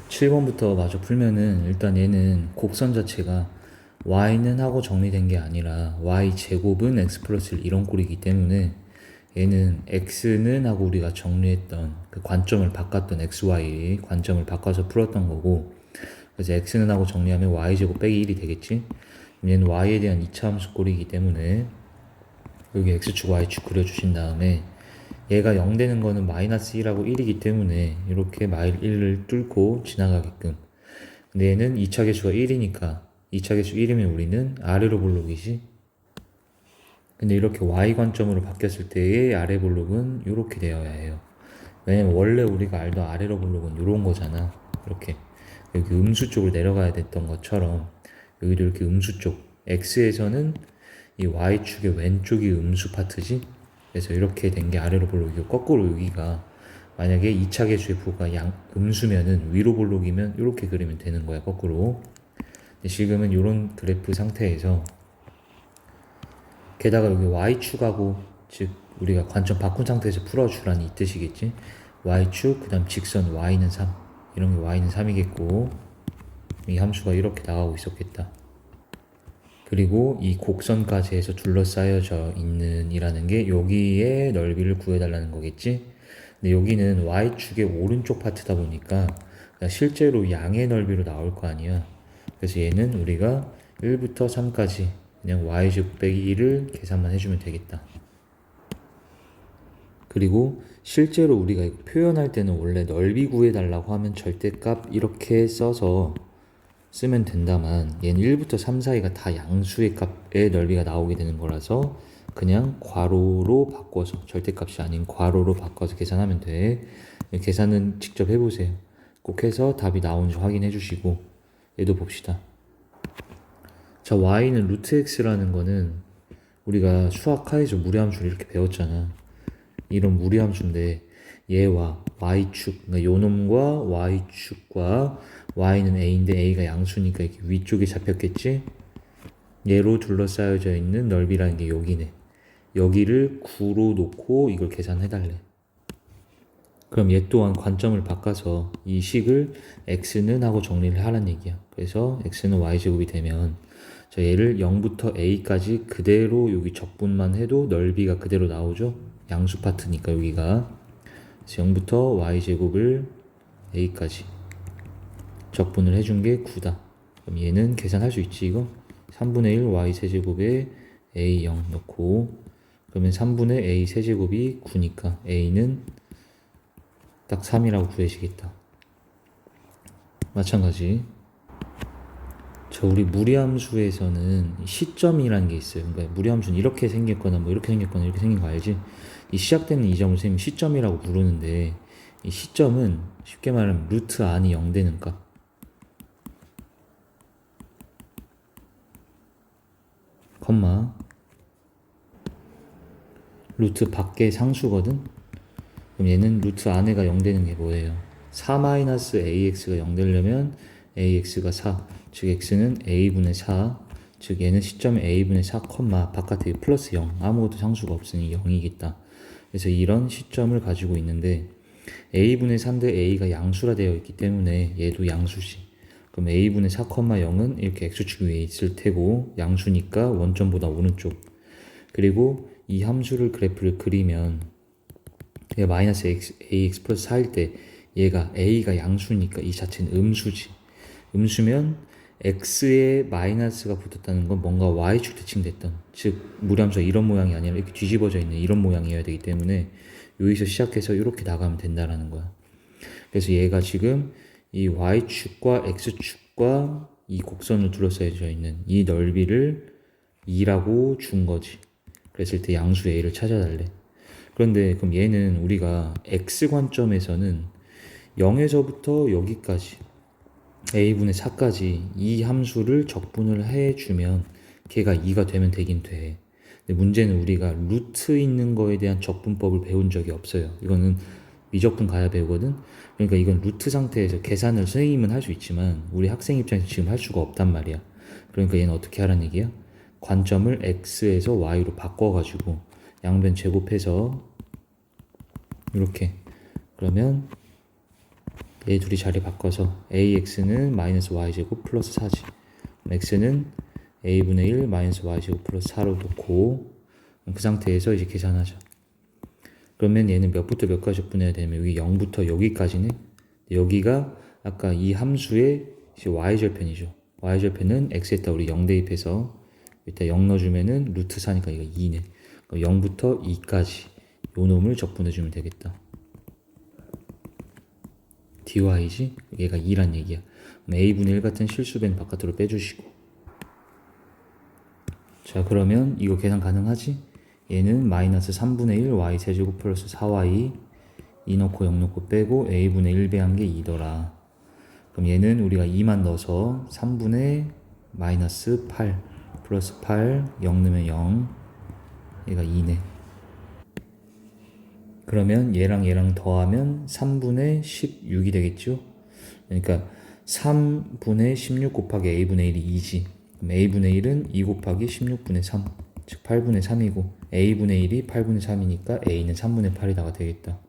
7번부터 마저 풀면은 일단 얘는 곡선 자체가 y는 하고 정리된 게 아니라 y 제곱은 x 플러스 1 이런 꼴이기 때문에 얘는 x는 하고 우리가 정리했던 그 관점을 바꿨던 xy 관점을 바꿔서 풀었던 거고, 그래서 x는 하고 정리하면 y제곱 빼기 1이 되겠지. 얘는 y에 대한 2차 함수 꼴이기 때문에 여기 x축 y축 그려주신 다음에 얘가 0 되는 거는 마이너스 1하고 1이기 때문에 이렇게 마일 1을 뚫고 지나가게끔. 근데 얘는 2차 계수가 1이니까 2차 계수 1이면 우리는 아래로 볼록이지. 근데 이렇게 y 관점으로 바뀌었을 때의 아래 볼록은 이렇게 되어야 해요. 왜냐면 원래 우리가 알던 아래로 볼록은 이런 거잖아. 이렇게 여기 음수 쪽으로 내려가야 됐던 것처럼 여기도 이렇게 음수 쪽, x에서는 이 y축의 왼쪽이 음수 파트지. 그래서 이렇게 된 게 아래로 볼록이고, 거꾸로 여기가 만약에 2차 계수의 부가 음수면은 위로 볼록이면 이렇게 그리면 되는 거야, 거꾸로. 근데 지금은 이런 그래프 상태에서, 게다가 여기 y축하고, 즉 우리가 관점 바꾼 상태에서 풀어주라는 이 뜻이겠지. y축 그 다음 직선 y는 3, 이런 게 y는 3이겠고, 이 함수가 이렇게 나가고 있었겠다. 그리고 이 곡선까지 해서 둘러싸여져 있는 이라는 게 여기에 넓이를 구해달라는 거겠지. 근데 여기는 y축의 오른쪽 파트다 보니까 실제로 양의 넓이로 나올 거 아니야. 그래서 얘는 우리가 1부터 3까지 그냥 y제곱 빼기 1을 계산만 해주면 되겠다. 그리고 실제로 우리가 이거 표현할 때는 원래 넓이 구해달라고 하면 절대값 이렇게 써서 쓰면 된다만, 얘는 1부터 3 사이가 다 양수의 값의 넓이가 나오게 되는 거라서 그냥 괄호로 바꿔서, 절대값이 아닌 괄호로 바꿔서 계산하면 돼. 계산은 직접 해보세요. 꼭 해서 답이 나오는지 확인해 주시고. 얘도 봅시다. 자, y는 루트 x라는 거는 우리가 수학하에서 무리함수를 이렇게 배웠잖아. 이런 무리함수인데 얘와 y축, 그러니까 요놈과 y축과 y는 a인데 a가 양수니까 이렇게 위쪽에 잡혔겠지. 얘로 둘러싸여져 있는 넓이라는 게 여기네. 여기를 9로 놓고 이걸 계산해달래. 그럼 얘 또한 관점을 바꿔서 이 식을 x는 하고 정리를 하라는 얘기야. 그래서 x는 y제곱이 되면 자, 얘를 0부터 a까지 그대로 여기 적분만 해도 넓이가 그대로 나오죠. 양수 파트니까 여기가. 그래서 0부터 y제곱을 a까지 적분을 해준 게 9다. 그럼 얘는 계산할 수 있지, 이거? 3분의 1 y 세제곱에 a 0 넣고, 그러면 3분의 a 세제곱이 9니까 a는 딱 3이라고 구해지겠다. 마찬가지. 우리 무리함수에서는 시점이라는 게 있어요. 그러니까 무리함수는 이렇게 생겼거나 뭐 이렇게 생겼거나 이렇게 생긴 거 알지? 이 시작되는 이 점을 선생님이 시점이라고 부르는데, 이 시점은 쉽게 말하면 루트 안이 0 되는 값. 컴마 루트 밖의 상수거든. 그럼 얘는 루트 안에가 0 되는 게 뭐예요? 4-ax가 0 되려면 ax가 4, 즉 x는 a분의 4, 즉 얘는 시점에 a분의 4, 바깥에 플러스 0, 아무것도 상수가 없으니 0이겠다. 그래서 이런 시점을 가지고 있는데 a분의 4인데 a가 양수라 되어 있기 때문에 얘도 양수지. 그럼 a분의 4, 0은 이렇게 x축 위에 있을 테고 양수니까 원점보다 오른쪽. 그리고 이 함수를 그래프를 그리면 얘가 마이너스 ax 플러스 4일 때 얘가 a가 양수니까 이 자체는 음수지. 음수면 x에 마이너스가 붙었다는 건 뭔가 y축 대칭됐던, 즉 무리함수가 이런 모양이 아니라 이렇게 뒤집어져 있는 이런 모양이어야 되기 때문에 여기서 시작해서 이렇게 나가면 된다라는 거야. 그래서 얘가 지금 이 y축과 x축과 이 곡선을 둘러싸여져 있는 이 넓이를 2라고 준 거지. 그랬을 때 양수 a를 찾아달래. 그런데 그럼 얘는 우리가 x 관점에서는 0에서부터 여기까지 a분의 4까지 이 함수를 적분을 해주면 걔가 2가 되면 되긴 돼. 근데 문제는 우리가 루트 있는 거에 대한 적분법을 배운 적이 없어요. 이거는 미적분 가야 배우거든. 그러니까 이건 루트 상태에서 계산을 선생님은 할 수 있지만 우리 학생 입장에서 지금 할 수가 없단 말이야. 그러니까 얘는 어떻게 하라는 얘기야? 관점을 x에서 y로 바꿔가지고 양변 제곱해서 이렇게, 그러면 얘 둘이 자리 바꿔서 AX는 마이너스 Y제곱 플러스 4지. X는 A분의 1 마이너스 Y제곱 플러스 4로 놓고 그 상태에서 이제 계산하죠. 그러면 얘는 몇부터 몇까지 적분해야 되냐면 여기 0부터 여기까지네. 여기가 아까 이 함수의 이제 Y절편이죠. Y절편은 X에다 우리 0 대입해서 일단 0 넣어주면은 루트 4니까 이거 2네. 그럼 0부터 2까지 요 놈을 적분해주면 되겠다. dy지? 얘가 2란 얘기야. 그럼 a분의 1 같은 실수배는 바깥으로 빼주시고. 자, 그러면 이거 계산 가능하지? 얘는 마이너스 3분의 1 y 세제곱 플러스 4y 2 넣고 0 넣고 빼고 a분의 1 배한 게 2더라. 그럼 얘는 우리가 2만 넣어서 3분의 마이너스 8 플러스 8 0 넣으면 0 얘가 2네. 그러면 얘랑 더하면 3분의 16이 되겠죠? 그러니까 3분의 16 곱하기 a분의 1이 2지. 그럼 a분의 1은 2 곱하기 16분의 3, 즉 8분의 3이고 a분의 1이 8분의 3이니까 a는 3분의 8이다가 되겠다.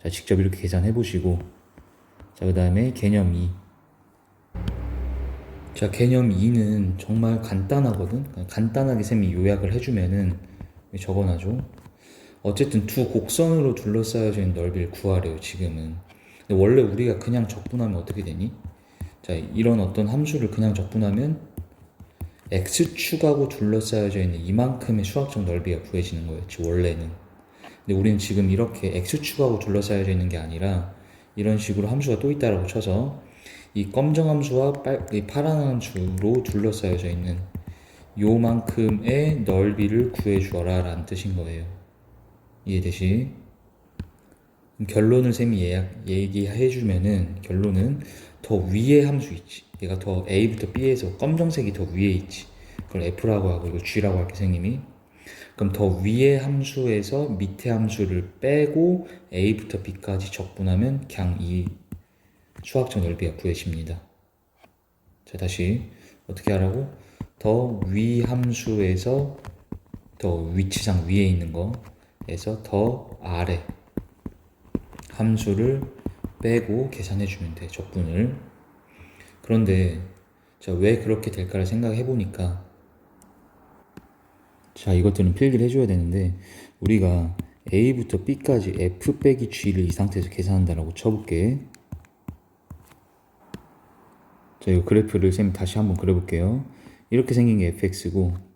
자, 직접 이렇게 계산해 보시고, 자, 그 다음에 개념 2. 자, 개념 2는 정말 간단하거든. 간단하게 쌤이 요약을 해주면은 적어놔줘. 어쨌든 두 곡선으로 둘러싸여져 있는 넓이를 구하래요, 지금은. 근데 원래 우리가 그냥 적분하면 어떻게 되니? 자, 이런 어떤 함수를 그냥 적분하면 x축하고 둘러싸여져 있는 이만큼의 수학적 넓이가 구해지는 거였지, 원래는. 근데 우리는 지금 이렇게 x축하고 둘러싸여져 있는 게 아니라 이런 식으로 함수가 또 있다라고 쳐서 이 검정 함수와 이 파란 함수로 둘러싸여져 있는 요만큼의 넓이를 구해주어라 라는 뜻인 거예요. 이해되시? 결론을 쌤이 얘기해주면은 결론은 더 위에 함수 있지. 얘가 더 A부터 B에서 검정색이 더 위에 있지. 그걸 F라고 하고 이거 G라고 할게 선생님이. 그럼 더 위에 함수에서 밑에 함수를 빼고 A부터 B까지 적분하면 그냥 이 수학적 넓이가 구해집니다. 자, 다시 어떻게 하라고? 더 위 함수에서 더 위치상 위에 있는 거 에서 더 아래 함수를 빼고 계산해 주면 돼, 적분을. 그런데 자, 왜 그렇게 될까를 생각해 보니까, 자, 이것들은 필기를 해줘야 되는데 우리가 A부터 B까지 F 빼기 G를 이 상태에서 계산한다라고 쳐볼게. 자, 이 그래프를 쌤이 다시 한번 그려볼게요. 이렇게 생긴 게 fx고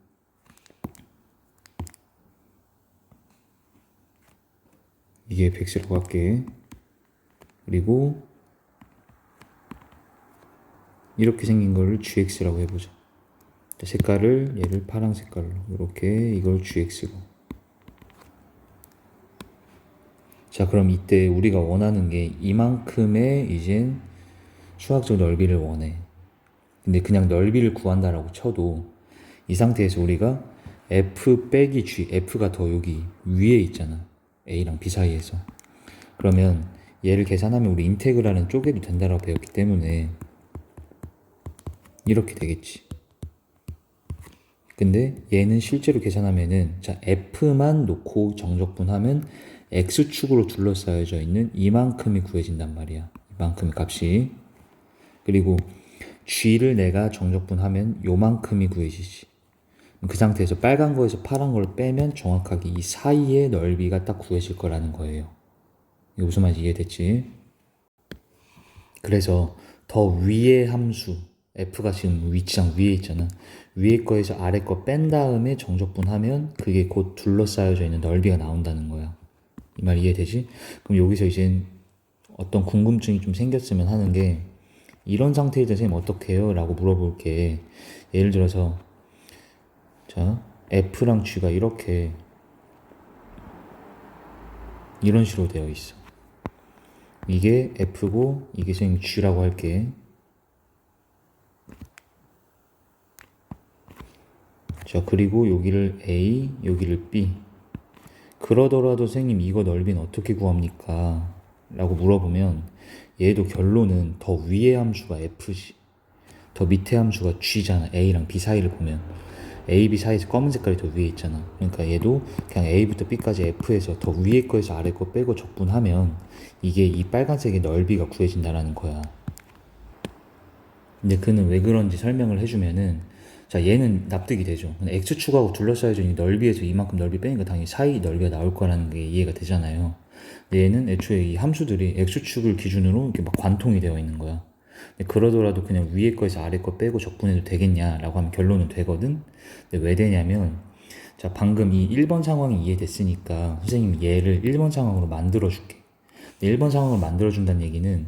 이게 100이라고 할게. 그리고 이렇게 생긴 거를 gx라고 해보자. 색깔을 얘를 파란 색깔로 이렇게, 이걸 gx로. 자, 그럼 이때 우리가 원하는 게 이만큼의 이젠 수학적 넓이를 원해. 근데 그냥 넓이를 구한다라고 쳐도 이 상태에서 우리가 f 빼기 g, f가 더 여기 위에 있잖아, A랑 B 사이에서. 그러면 얘를 계산하면 우리 인테그랄은 쪼개도 된다라고 배웠기 때문에 이렇게 되겠지. 근데 얘는 실제로 계산하면은, 자, F만 놓고 정적분하면 X축으로 둘러싸여져 있는 이만큼이 구해진단 말이야. 이만큼의 값이. 그리고 G를 내가 정적분하면 요만큼이 구해지지. 그 상태에서 빨간 거에서 파란 걸 빼면 정확하게 이 사이의 넓이가 딱 구해질 거라는 거예요. 이게 무슨 말인지 이해됐지? 그래서 더 위의 함수 f가 지금 위치상 위에 있잖아. 위에 거에서 아래 거 뺀 다음에 정적분하면 그게 곧 둘러싸여져 있는 넓이가 나온다는 거야. 이 말 이해되지? 그럼 여기서 이제 어떤 궁금증이 좀 생겼으면 하는 게, 이런 상태에 대해서 선생님 어떻게 해요? 라고 물어볼게. 예를 들어서 자, F랑 G가 이렇게 이런 식으로 되어 있어. 이게 F고 이게 선생님 G라고 할게. 자, 그리고 여기를 A, 여기를 B. 그러더라도 선생님 이거 넓이는 어떻게 구합니까? 라고 물어보면 얘도 결론은 더 위의 함수가 F지, 더 밑에 함수가 G잖아. A랑 B 사이를 보면 A, B 사이에서 검은 색깔이 더 위에 있잖아. 그러니까 얘도 그냥 A부터 B까지 F에서 더 위에 거에서 아래 거 빼고 적분하면 이게 이 빨간색의 넓이가 구해진다라는 거야. 근데 그는 왜 그런지 설명을 해주면은, 자, 얘는 납득이 되죠. X축하고 둘러싸여져 있는 넓이에서 이만큼 넓이 빼니까 당연히 사이 넓이가 나올 거라는 게 이해가 되잖아요. 근데 얘는 애초에 이 함수들이 X축을 기준으로 이렇게 막 관통이 되어 있는 거야. 근데 그러더라도 그냥 위에 거에서 아래 거 빼고 적분해도 되겠냐라고 하면 결론은 되거든. 근데 왜 되냐면, 자, 방금 이 1번 상황이 이해됐으니까 선생님이 얘를 1번 상황으로 만들어줄게. 1번 상황을 만들어준다는 얘기는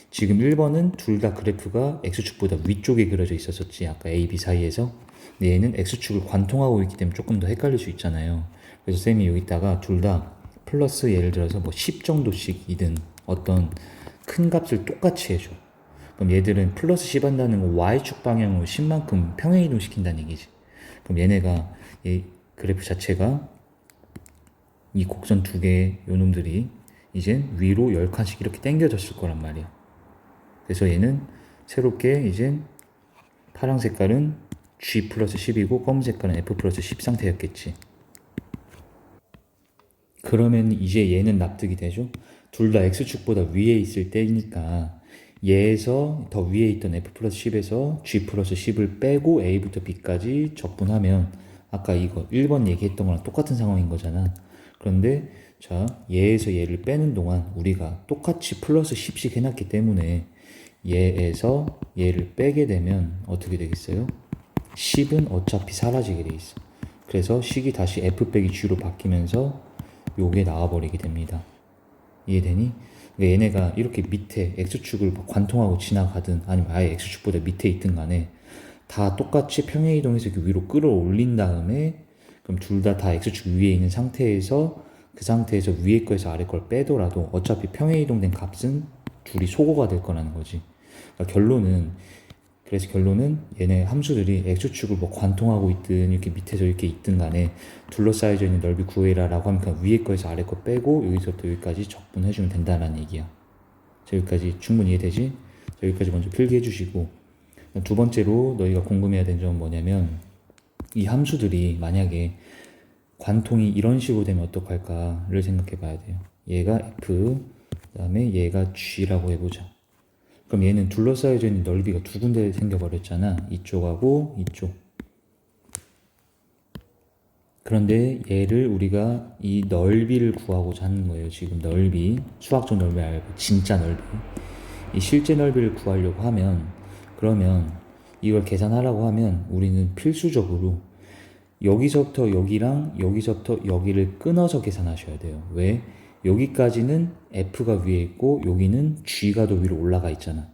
지금 1번은 둘 다 그래프가 X축보다 위쪽에 그려져 있었었지. 아까 A, B 사이에서. 근데 얘는 X축을 관통하고 있기 때문에 조금 더 헷갈릴 수 있잖아요. 그래서 쌤이 여기다가 둘 다 플러스 예를 들어서 뭐 10 정도씩이든 어떤 큰 값을 똑같이 해줘. 그럼 얘들은 플러스 10 한다는 건 Y축 방향으로 10만큼 평행이동 시킨다는 얘기지. 그럼 얘네가 이 그래프 자체가 이 곡선 두 개의 요놈들이 이제 위로 10칸씩 이렇게 당겨졌을 거란 말이야. 그래서 얘는 새롭게 이제 파란 색깔은 G 플러스 10이고 검은 색깔은 F 플러스 10 상태였겠지. 그러면 이제 얘는 납득이 되죠? 둘 다 X축보다 위에 있을 때니까 얘에서 더 위에 있던 F 플러스 10에서 G 플러스 10을 빼고 A부터 B까지 적분하면 아까 이거 1번 얘기했던 거랑 똑같은 상황인 거잖아. 그런데 자, 얘에서 얘를 빼는 동안 우리가 똑같이 플러스 10씩 해놨기 때문에 얘에서 얘를 빼게 되면 어떻게 되겠어요? 10은 어차피 사라지게 돼 있어. 그래서 식이 다시 F 빼기 G로 바뀌면서 요게 나와버리게 됩니다. 이해되니? 그러니까 얘네가 이렇게 밑에 X축을 관통하고 지나가든 아니면 아예 X축보다 밑에 있든 간에 다 똑같이 평행이동해서 이렇게 위로 끌어올린 다음에 그럼 둘 다 X축 위에 있는 상태에서 그 상태에서 위에 거에서 아래 걸 빼더라도 어차피 평행이동된 값은 둘이 소거가 될 거라는 거지. 그러니까 그래서 결론은 얘네 함수들이 X축을 뭐 관통하고 있든 이렇게 밑에서 이렇게 있든 간에 둘러싸여져 있는 넓이 구해라 라고 하면 그냥 위에 거에서 아래 거 빼고 여기서부터 여기까지 적분해주면 된다는 얘기야. 자, 여기까지 충분히 이해되지? 자, 여기까지 먼저 필기해 주시고, 두 번째로 너희가 궁금해야 되는 점은 뭐냐면 이 함수들이 만약에 관통이 이런 식으로 되면 어떡할까를 생각해 봐야 돼요. 얘가 F, 그 다음에 얘가 G라고 해보자. 그럼 얘는 둘러싸여져 있는 넓이가 두 군데 생겨버렸잖아. 이쪽하고 이쪽. 그런데 얘를 우리가 이 넓이를 구하고자 하는 거예요. 지금 넓이, 수학적 넓이 말고 진짜 넓이. 이 실제 넓이를 구하려고 하면, 그러면 이걸 계산하라고 하면 우리는 필수적으로 여기서부터 여기랑 여기서부터 여기를 끊어서 계산하셔야 돼요. 왜? 여기까지는 F가 위에 있고 여기는 G가 더 위로 올라가 있잖아.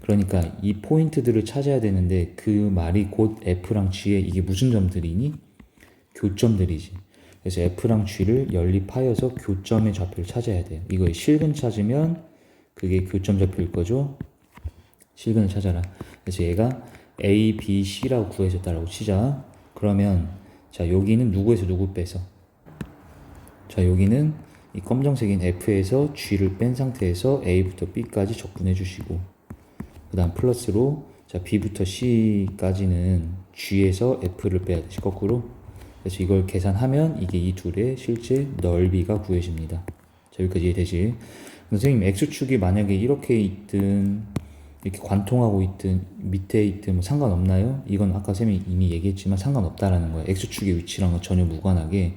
그러니까 이 포인트들을 찾아야 되는데 그 말이 곧 F랑 G의 이게 무슨 점들이니? 교점들이지. 그래서 F랑 G를 연립하여서 교점의 좌표를 찾아야 돼요. 이거 실근 찾으면 그게 교점 좌표일 거죠. 실근을 찾아라. 그래서 얘가 A, B, C라고 구해졌다라고 치자. 그러면 자, 여기는 누구에서 누구 빼서, 자, 여기는 이 검정색인 F에서 G를 뺀 상태에서 A부터 B까지 적분해 주시고, 그 다음 플러스로 자, B부터 C까지는 G에서 F를 빼야 되지, 거꾸로. 그래서 이걸 계산하면 이게 이 둘의 실제 넓이가 구해집니다. 자, 여기까지 이해되지? 선생님, X축이 만약에 이렇게 있든 이렇게 관통하고 있든 밑에 있든 뭐 상관없나요? 이건 아까 쌤이 이미 얘기했지만 상관없다라는 거야. X축의 위치랑은 전혀 무관하게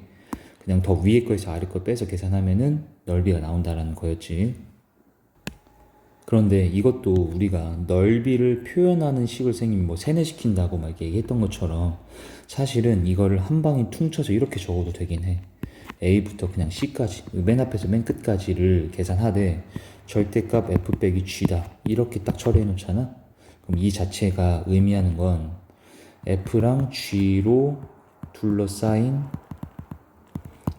그냥 더 위에 거에서 아래 거 빼서 계산하면은 넓이가 나온다라는 거였지. 그런데 이것도 우리가 넓이를 표현하는 식을 선생님이 뭐 세뇌시킨다고 막 이렇게 얘기했던 것처럼 사실은 이거를 한 방에 퉁쳐서 이렇게 적어도 되긴 해. A부터 그냥 C까지, 맨 앞에서 맨 끝까지를 계산하되 절대값 F 빼기 G다 이렇게 딱 처리해 놓잖아. 그럼 이 자체가 의미하는 건 F랑 G로 둘러싸인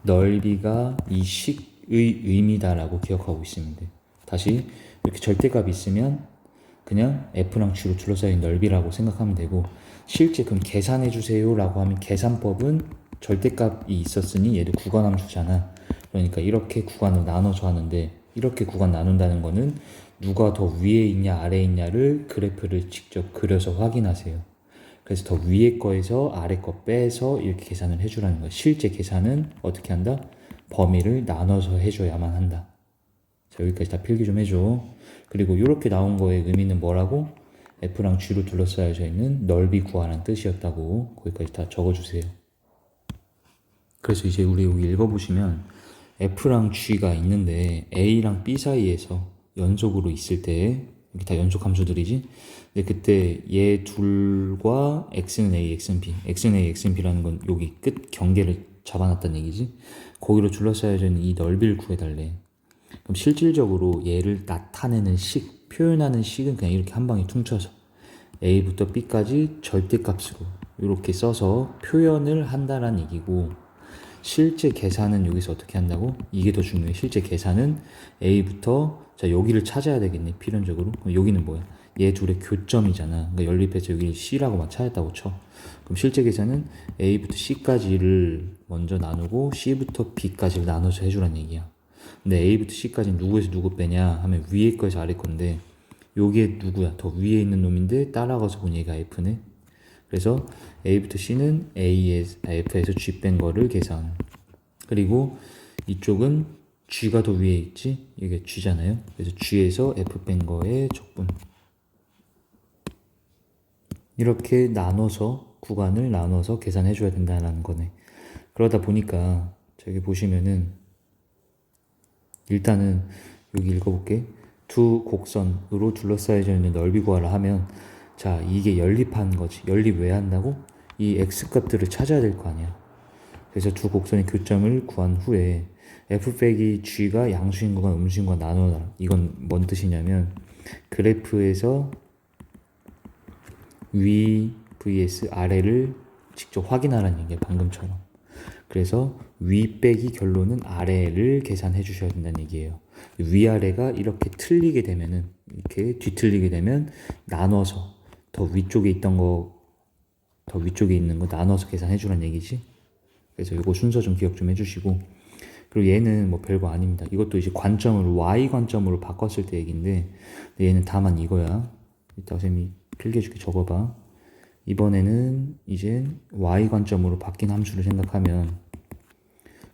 넓이가 이 식의 의미다라고 기억하고 있으면 돼. 다시 이렇게 절대값이 있으면 그냥 F랑 G로 둘러싸인 넓이라고 생각하면 되고, 실제 그럼 계산해 주세요 라고 하면 계산법은 절대값이 있었으니 얘도 구간함수잖아. 그러니까 이렇게 구간을 나눠서 하는데, 이렇게 구간 나눈다는 거는 누가 더 위에 있냐 아래에 있냐를 그래프를 직접 그려서 확인하세요. 그래서 더 위에 거에서 아래 거 빼서 이렇게 계산을 해주라는 거야. 실제 계산은 어떻게 한다? 범위를 나눠서 해줘야만 한다. 자, 여기까지 다 필기 좀 해줘. 그리고 이렇게 나온 거의 의미는 뭐라고? F랑 G로 둘러싸여져 있는 넓이 구하라는 뜻이었다고. 거기까지 다 적어주세요. 그래서 이제 우리 여기 읽어보시면 F랑 G가 있는데 A랑 B 사이에서 연속으로 있을 때 이게 다 연속 함수들이지. 근데 그때 얘 둘과 x는 a, x는 b, x는 a, x는 b라는 건 여기 끝 경계를 잡아놨다는 얘기지. 거기로 둘러싸여져 있는 이 넓이를 구해달래. 그럼 실질적으로 얘를 나타내는 식, 표현하는 식은 그냥 이렇게 한 방에 퉁쳐서 a부터 b까지 절대값으로 이렇게 써서 표현을 한다는 얘기고, 실제 계산은 여기서 어떻게 한다고? 이게 더 중요해. 실제 계산은 A부터, 자, 여기를 찾아야 되겠네, 필연적으로. 그럼 여기는 뭐야? 얘 둘의 교점이잖아. 그러니까 연립해서 여기를 C라고 막 찾았다고 쳐. 그럼 실제 계산은 A부터 C까지를 먼저 나누고 C부터 B까지를 나눠서 해주라는 얘기야. 근데 A부터 C까지는 누구에서 누구 빼냐 하면 위에 거에서 아래 건데, 요게 누구야? 더 위에 있는 놈인데 따라가서 본 얘가 F네. 그래서 A부터 C는 F에서 G 뺀 거를 계산. 그리고 이쪽은 G가 더 위에 있지? 이게 G잖아요. 그래서 G에서 F 뺀 거의 적분. 이렇게 나눠서, 구간을 나눠서 계산해 줘야 된다는 거네. 그러다 보니까 저기 보시면은 일단은 여기 읽어볼게. 두 곡선으로 둘러싸여져 있는 넓이 구하라 하면, 자, 이게 연립한 거지. 연립 왜 한다고? 이 x값들을 찾아야 될 거 아니야. 그래서 두 곡선의 교점을 구한 후에 f 빼기 g가 양수인 거가 음수인 거 나눠라. 이건 뭔 뜻이냐면 그래프에서 위 vs 아래를 직접 확인하라는 얘기야, 방금처럼. 그래서 위 빼기 결론은 아래를 계산해 주셔야 된다는 얘기예요. 위아래가 이렇게 틀리게 되면은, 이렇게 뒤틀리게 되면 나눠서 더 위쪽에 있던 거, 더 위쪽에 있는 거 나눠서 계산해 주라는 얘기지. 그래서 이거 순서 좀 기억 좀 해주시고, 그리고 얘는 뭐 별거 아닙니다. 이것도 이제 관점을 y 관점으로 바꿨을 때 얘기인데, 얘는 다만 이거야. 이따가 쌤이 필기해줄게. 적어봐. 이번에는 이제 y 관점으로 바뀐 함수를 생각하면,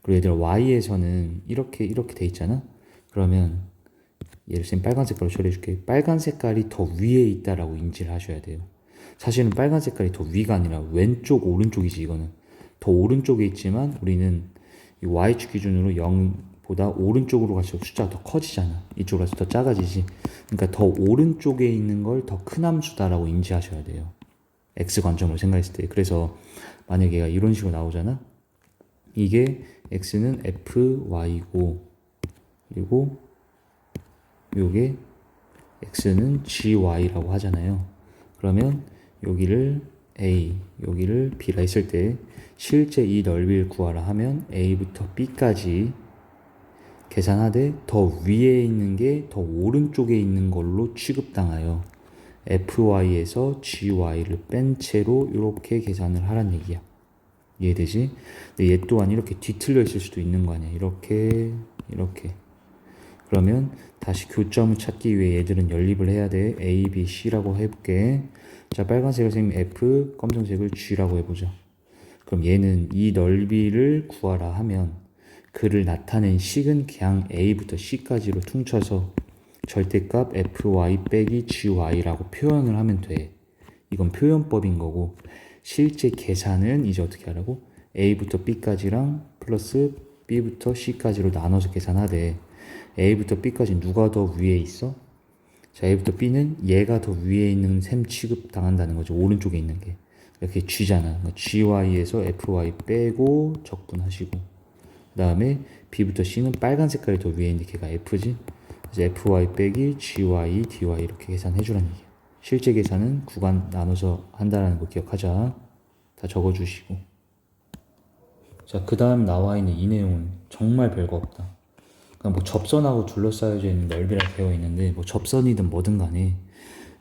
그리고 얘들아 y에서는 이렇게 돼 있잖아. 그러면 얘를 쌤 빨간 색깔로 처리해줄게. 빨간 색깔이 더 위에 있다라고 인지를 하셔야 돼요. 사실은 빨간 색깔이 더 위가 아니라 왼쪽 오른쪽이지. 이거는 더 오른쪽에 있지만 우리는 이 y축 기준으로 0보다 오른쪽으로 갈수록 숫자가 더 커지잖아. 이쪽으로 가서 더 작아지지. 그러니까 더 오른쪽에 있는 걸 더 큰 함수다라고 인지하셔야 돼요. x 관점으로 생각했을 때. 그래서 만약에 얘가 이런 식으로 나오잖아. 이게 x는 fy고, 그리고 요게 x는 gy라고 하잖아요. 그러면 여기를 a, 여기를 b라 했을 때 실제 이 넓이를 구하라 하면 a부터 b까지 계산하되 더 위에 있는 게 더 오른쪽에 있는 걸로 취급당하여 fy에서 gy를 뺀 채로 이렇게 계산을 하란 얘기야. 이해되지? 근데 얘 또한 이렇게 뒤틀려 있을 수도 있는 거 아니야. 이렇게 그러면 다시 교점을 찾기 위해 얘들은 연립을 해야 돼. A, B, C라고 해볼게. 자, 빨간색을 선생님 F, 검정색을 G라고 해보자. 그럼 얘는 이 넓이를 구하라 하면 그를 나타낸 식은 그냥 A부터 C까지로 퉁쳐서 절대값 FY 빼기 GY라고 표현을 하면 돼. 이건 표현법인 거고, 실제 계산은 이제 어떻게 하라고? A부터 B까지랑 플러스 B부터 C까지로 나눠서 계산하되, A부터 B까지 누가 더 위에 있어? 자, A부터 B는 얘가 더 위에 있는 셈 취급 당한다는 거죠. 오른쪽에 있는 게. 이렇게 G잖아. 그러니까 GY에서 FY 빼고 적분하시고, 그 다음에 B부터 C는 빨간 색깔이 더 위에 있는데 걔가 F지? 그래서 FY 빼기 GY, DY 이렇게 계산해주라는 얘기야. 실제 계산은 구간 나눠서 한다는 거 기억하자. 다 적어주시고. 자, 그 다음 나와 있는 이 내용은 정말 별거 없다. 그러니까 뭐 접선하고 둘러싸여져 있는 넓이라 되어 있는데, 뭐 접선이든 뭐든 간에,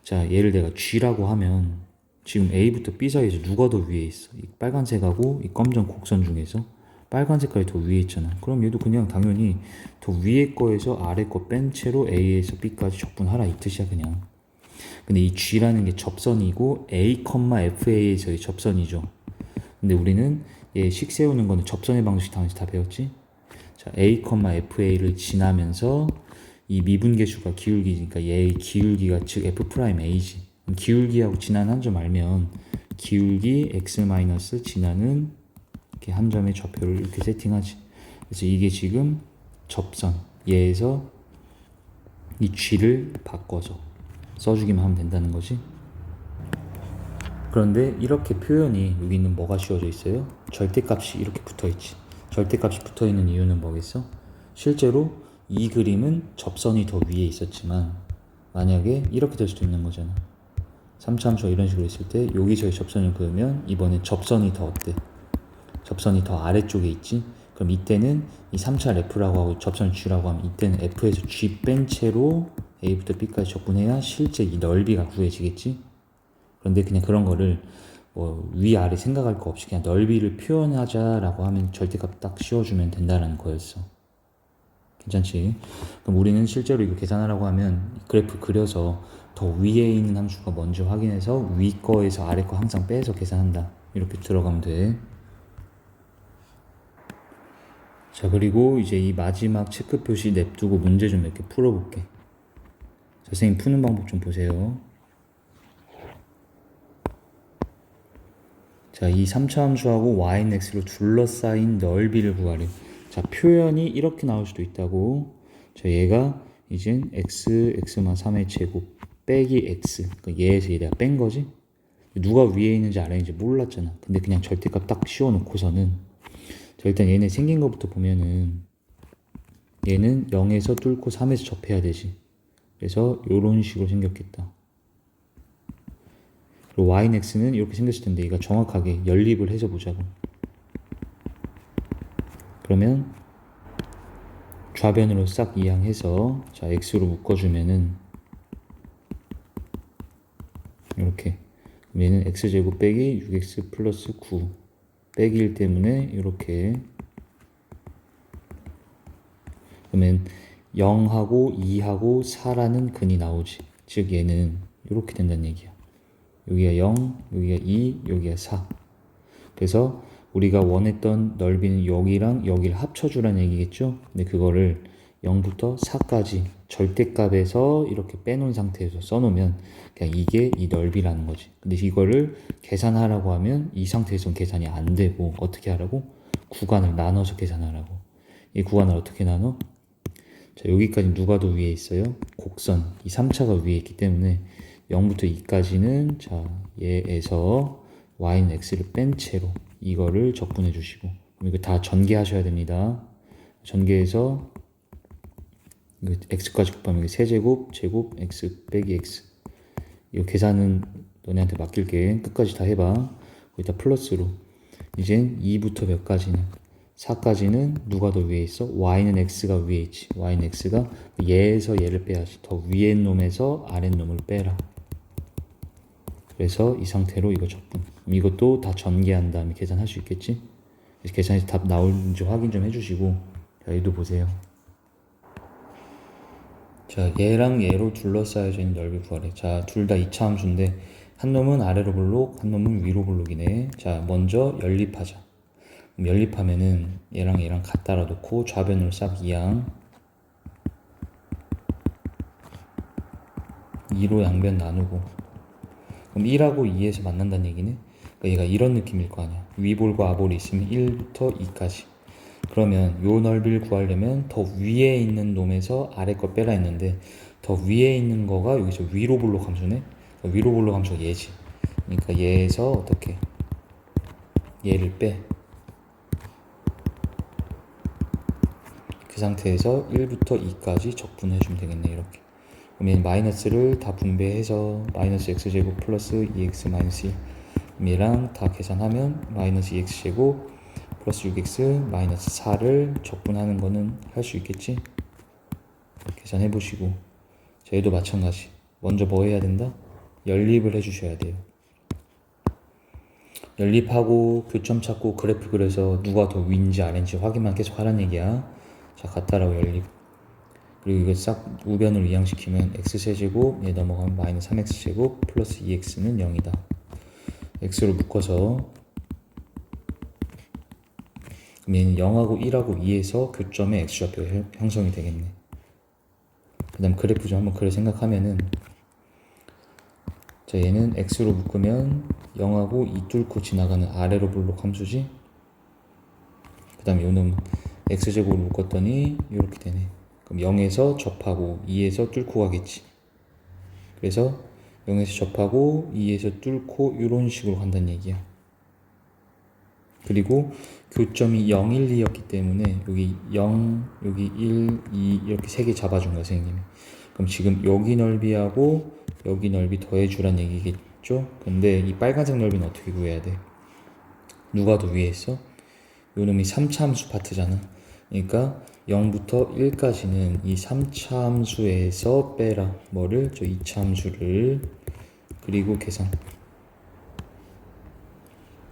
자, 얘를 내가 G라고 하면 지금 A부터 B 사이에서 누가 더 위에 있어? 이 빨간색하고 이 검정 곡선 중에서 빨간 색깔이 더 위에 있잖아. 그럼 얘도 그냥 당연히 더 위에 거에서 아래 거 뺀 채로 A에서 B까지 적분하라 이 뜻이야, 그냥. 근데 이 G라는 게 접선이고 A, FA에서의 접선이죠. 근데 우리는 얘 식 세우는 거는 접선의 방식 당연히 다 배웠지? 자, A, FA를 지나면서 이 미분계수가 기울기니까 얘의 기울기가 즉 F'A지. 기울기하고 지나는 한 점 알면 기울기 X- 지나는 이렇게 한 점의 좌표를 이렇게 세팅하지. 그래서 이게 지금 접선. 얘에서 이 G를 바꿔서 써주기만 하면 된다는 거지. 그런데 이렇게 표현이 여기 있는 뭐가 씌워져 있어요? 절대값이 이렇게 붙어있지. 절대값이 붙어있는 이유는 뭐겠어? 실제로 이 그림은 접선이 더 위에 있었지만 만약에 이렇게 될 수도 있는 거잖아. 3차 함수가 이런 식으로 있을 때 여기서의 접선을 그으면 이번엔 접선이 더 어때? 접선이 더 아래쪽에 있지? 그럼 이때는 이 3차 F라고 하고 접선을 G라고 하면 이때는 F에서 G 뺀 채로 A부터 B까지 적분해야 실제 이 넓이가 구해지겠지? 그런데 그냥 그런 거를 뭐 위아래 생각할 거 없이 그냥 넓이를 표현하자라고 하면 절대값 딱 씌워주면 된다는 거였어. 괜찮지? 그럼 우리는 실제로 이거 계산하라고 하면 그래프 그려서 더 위에 있는 함수가 먼저 확인해서 위 거에서 아래 거 항상 빼서 계산한다. 이렇게 들어가면 돼. 자, 그리고 이제 이 마지막 체크 표시 냅두고 문제 좀 몇 개 풀어볼게. 자, 선생님 푸는 방법 좀 보세요. 자, 이 3차 함수하고 yx로 둘러싸인 넓이를 구하래. 자, 표현이 이렇게 나올 수도 있다고. 자, 얘가 이젠 x만 3의 제곱 빼기 x. 그러니까 얘에서 얘가 뺀 거지? 누가 위에 있는지 아래 있는지 몰랐잖아. 근데 그냥 절대값 딱 씌워놓고서는. 자, 일단 얘네 생긴 것부터 보면은 얘는 0에서 뚫고 3에서 접해야 되지. 그래서 요런 식으로 생겼겠다. 그리고 yx는 이렇게 생겼을 텐데 얘가 정확하게 연립을 해서 보자고. 그러면 좌변으로 싹 이항해서 자 x로 묶어주면은 이렇게. 그럼 얘는 x제곱 빼기 6x 플러스 9 빼기 1 때문에 이렇게. 그러면 0하고 2하고 4라는 근이 나오지. 즉 얘는 이렇게 된다는 얘기야. 여기가 0, 여기가 2, 여기가 4. 그래서 우리가 원했던 넓이는 여기랑 여기를 합쳐주라는 얘기겠죠. 근데 그거를 0부터 4까지 절대값에서 이렇게 빼놓은 상태에서 써놓으면 그냥 이게 이 넓이라는 거지. 근데 이거를 계산하라고 하면 이 상태에서는 계산이 안 되고 어떻게 하라고? 구간을 나눠서 계산하라고. 이 구간을 어떻게 나눠? 자, 여기까지 누가 더 위에 있어요? 곡선. 이 3차가 위에 있기 때문에 0부터 2까지는 자 얘에서 y는 x를 뺀 채로 이거를 적분해 주시고, 이거 다 전개하셔야 됩니다. 전개해서 이거 x까지 곱하면 세제곱 제곱 x 빼기 x. 이거 계산은 너네한테 맡길게. 끝까지 다 해봐. 거기다 플러스로 이젠 2부터 몇 가지는 4까지는 누가 더 위에 있어? y는 x가 위에 있지. y는 x가 얘에서 얘를 빼야지. 더 위에 놈에서 아래 놈을 빼라. 그래서 이 상태로 이거 적분. 이것도 다 전개한 다음에 계산할 수 있겠지? 계산해서 답 나오는지 확인 좀 해주시고. 자, 얘도 보세요. 자, 얘랑 얘로 둘러싸여져 있는 넓이 구하래. 자, 둘 다 2차 함수인데 한 놈은 아래로 볼록, 한 놈은 위로 볼록이네. 자, 먼저 연립하자. 그럼 연립하면은 얘랑 얘랑 갖다라 놓고 좌변으로 싹 이항 2로 양변 나누고. 그럼 1하고 2에서 만난다는 얘기네. 그러니까 얘가 이런 느낌일 거 아니야. 위볼과 아볼이 있으면 1부터 2까지. 그러면 요 넓이를 구하려면 더 위에 있는 놈에서 아래 거 빼라 했는데 더 위에 있는 거가 여기서 위로 볼록 함수네. 그러니까 위로 볼록 함수가 얘지. 그러니까 얘에서 어떻게 얘를 빼. 그 상태에서 1부터 2까지 적분해주면 되겠네. 이렇게. 그러면 마이너스를 다 분배해서 마이너스 x제곱 플러스 2x 마이너스 1 얘랑 다 계산하면 마이너스 2x제곱 플러스 6x 마이너스 4를 적분하는 거는 할 수 있겠지? 계산해 보시고. 자, 얘도 마찬가지. 먼저 뭐 해야 된다? 연립을 해 주셔야 돼요. 연립하고 교점 찾고 그래프 그려서 누가 더 위인지 아래인지 확인만 계속 하라는 얘기야. 자, 같다라고 연립. 그리고 이거 싹 우변으로 이항시키면 x세제곱 얘 넘어가면 마이너스 3x제곱 플러스 2x는 0이다. x로 묶어서 그럼 얘는 0하고 1하고 2에서 교점의 x좌표가 형성이 되겠네. 그 다음 그래프 좀 한번 그려 생각하면은 자 얘는 x로 묶으면 0하고 2 뚫고 지나가는 아래로 볼록 함수지. 그 다음에 요놈 x제곱으로 묶었더니 이렇게 되네. 그럼 0에서 접하고 2에서 뚫고 가겠지. 그래서 0에서 접하고 2에서 뚫고 이런 식으로 간다는 얘기야. 그리고 교점이 0, 1, 2였기 때문에 여기 0, 여기 1, 2 이렇게 세 개 잡아준 거야 선생님이. 그럼 지금 여기 넓이하고 여기 넓이 더해주란 얘기겠죠? 근데 이 빨간색 넓이는 어떻게 구해야 돼? 누가 더 위에 있어? 요 놈이 3차 함수 파트잖아. 그러니까 0부터 1까지는 이 3차 함수에서 빼라. 뭐를? 저 2차 함수를. 그리고 계산.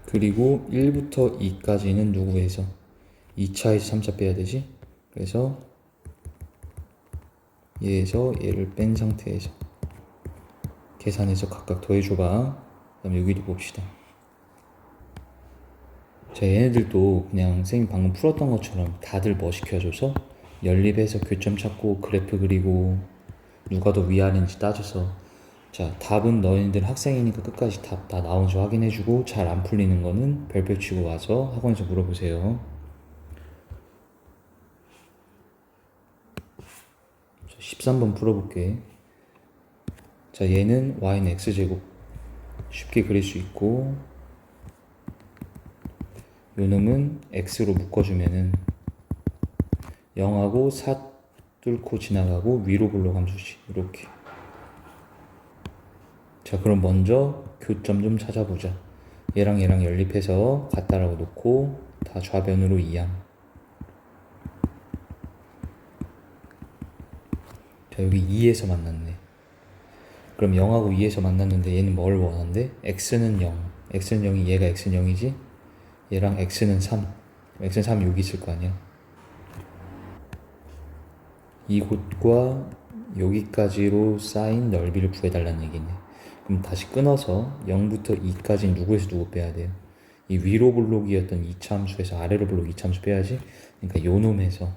그리고 1부터 2까지는 누구에서? 2차에서 3차 빼야 되지? 그래서 얘에서 얘를 뺀 상태에서 계산해서 각각 더해줘봐. 그 다음에 여기도 봅시다. 자, 얘네들도 그냥 선생님 방금 풀었던 것처럼 다들 뭐 시켜줘서 연립해서 교점 찾고 그래프 그리고 누가 더 위아래인지 따져서 자 답은 너희들 학생이니까 끝까지 답 다 나온지 확인해주고 잘 안 풀리는 거는 별표 치고 와서 학원에서 물어보세요. 자, 13번 풀어볼게. 자 얘는 y는 x제곱 쉽게 그릴 수 있고 요놈은 x로 묶어주면은 0하고 4 뚫고 지나가고 위로 볼록 함수지. 이렇게. 자 그럼 먼저 교점 좀 찾아보자. 얘랑 얘랑 연립해서 같다라고 놓고 다 좌변으로 이항. 자 여기 2에서 만났네. 그럼 0하고 2에서 만났는데 얘는 뭘 원한대? x는 0. x는 0이 얘가 x는 0이지? 얘랑 x는 3. x는 3 여기 있을 거 아니야. 이곳과 여기까지로 쌓인 넓이를 구해달라는 얘기네. 그럼 다시 끊어서 0부터 2까지 누구에서 누구 빼야 돼요? 이 위로 볼록이었던 2차 함수에서 아래로 볼록 2차 함수 빼야지. 그러니까 요 놈에서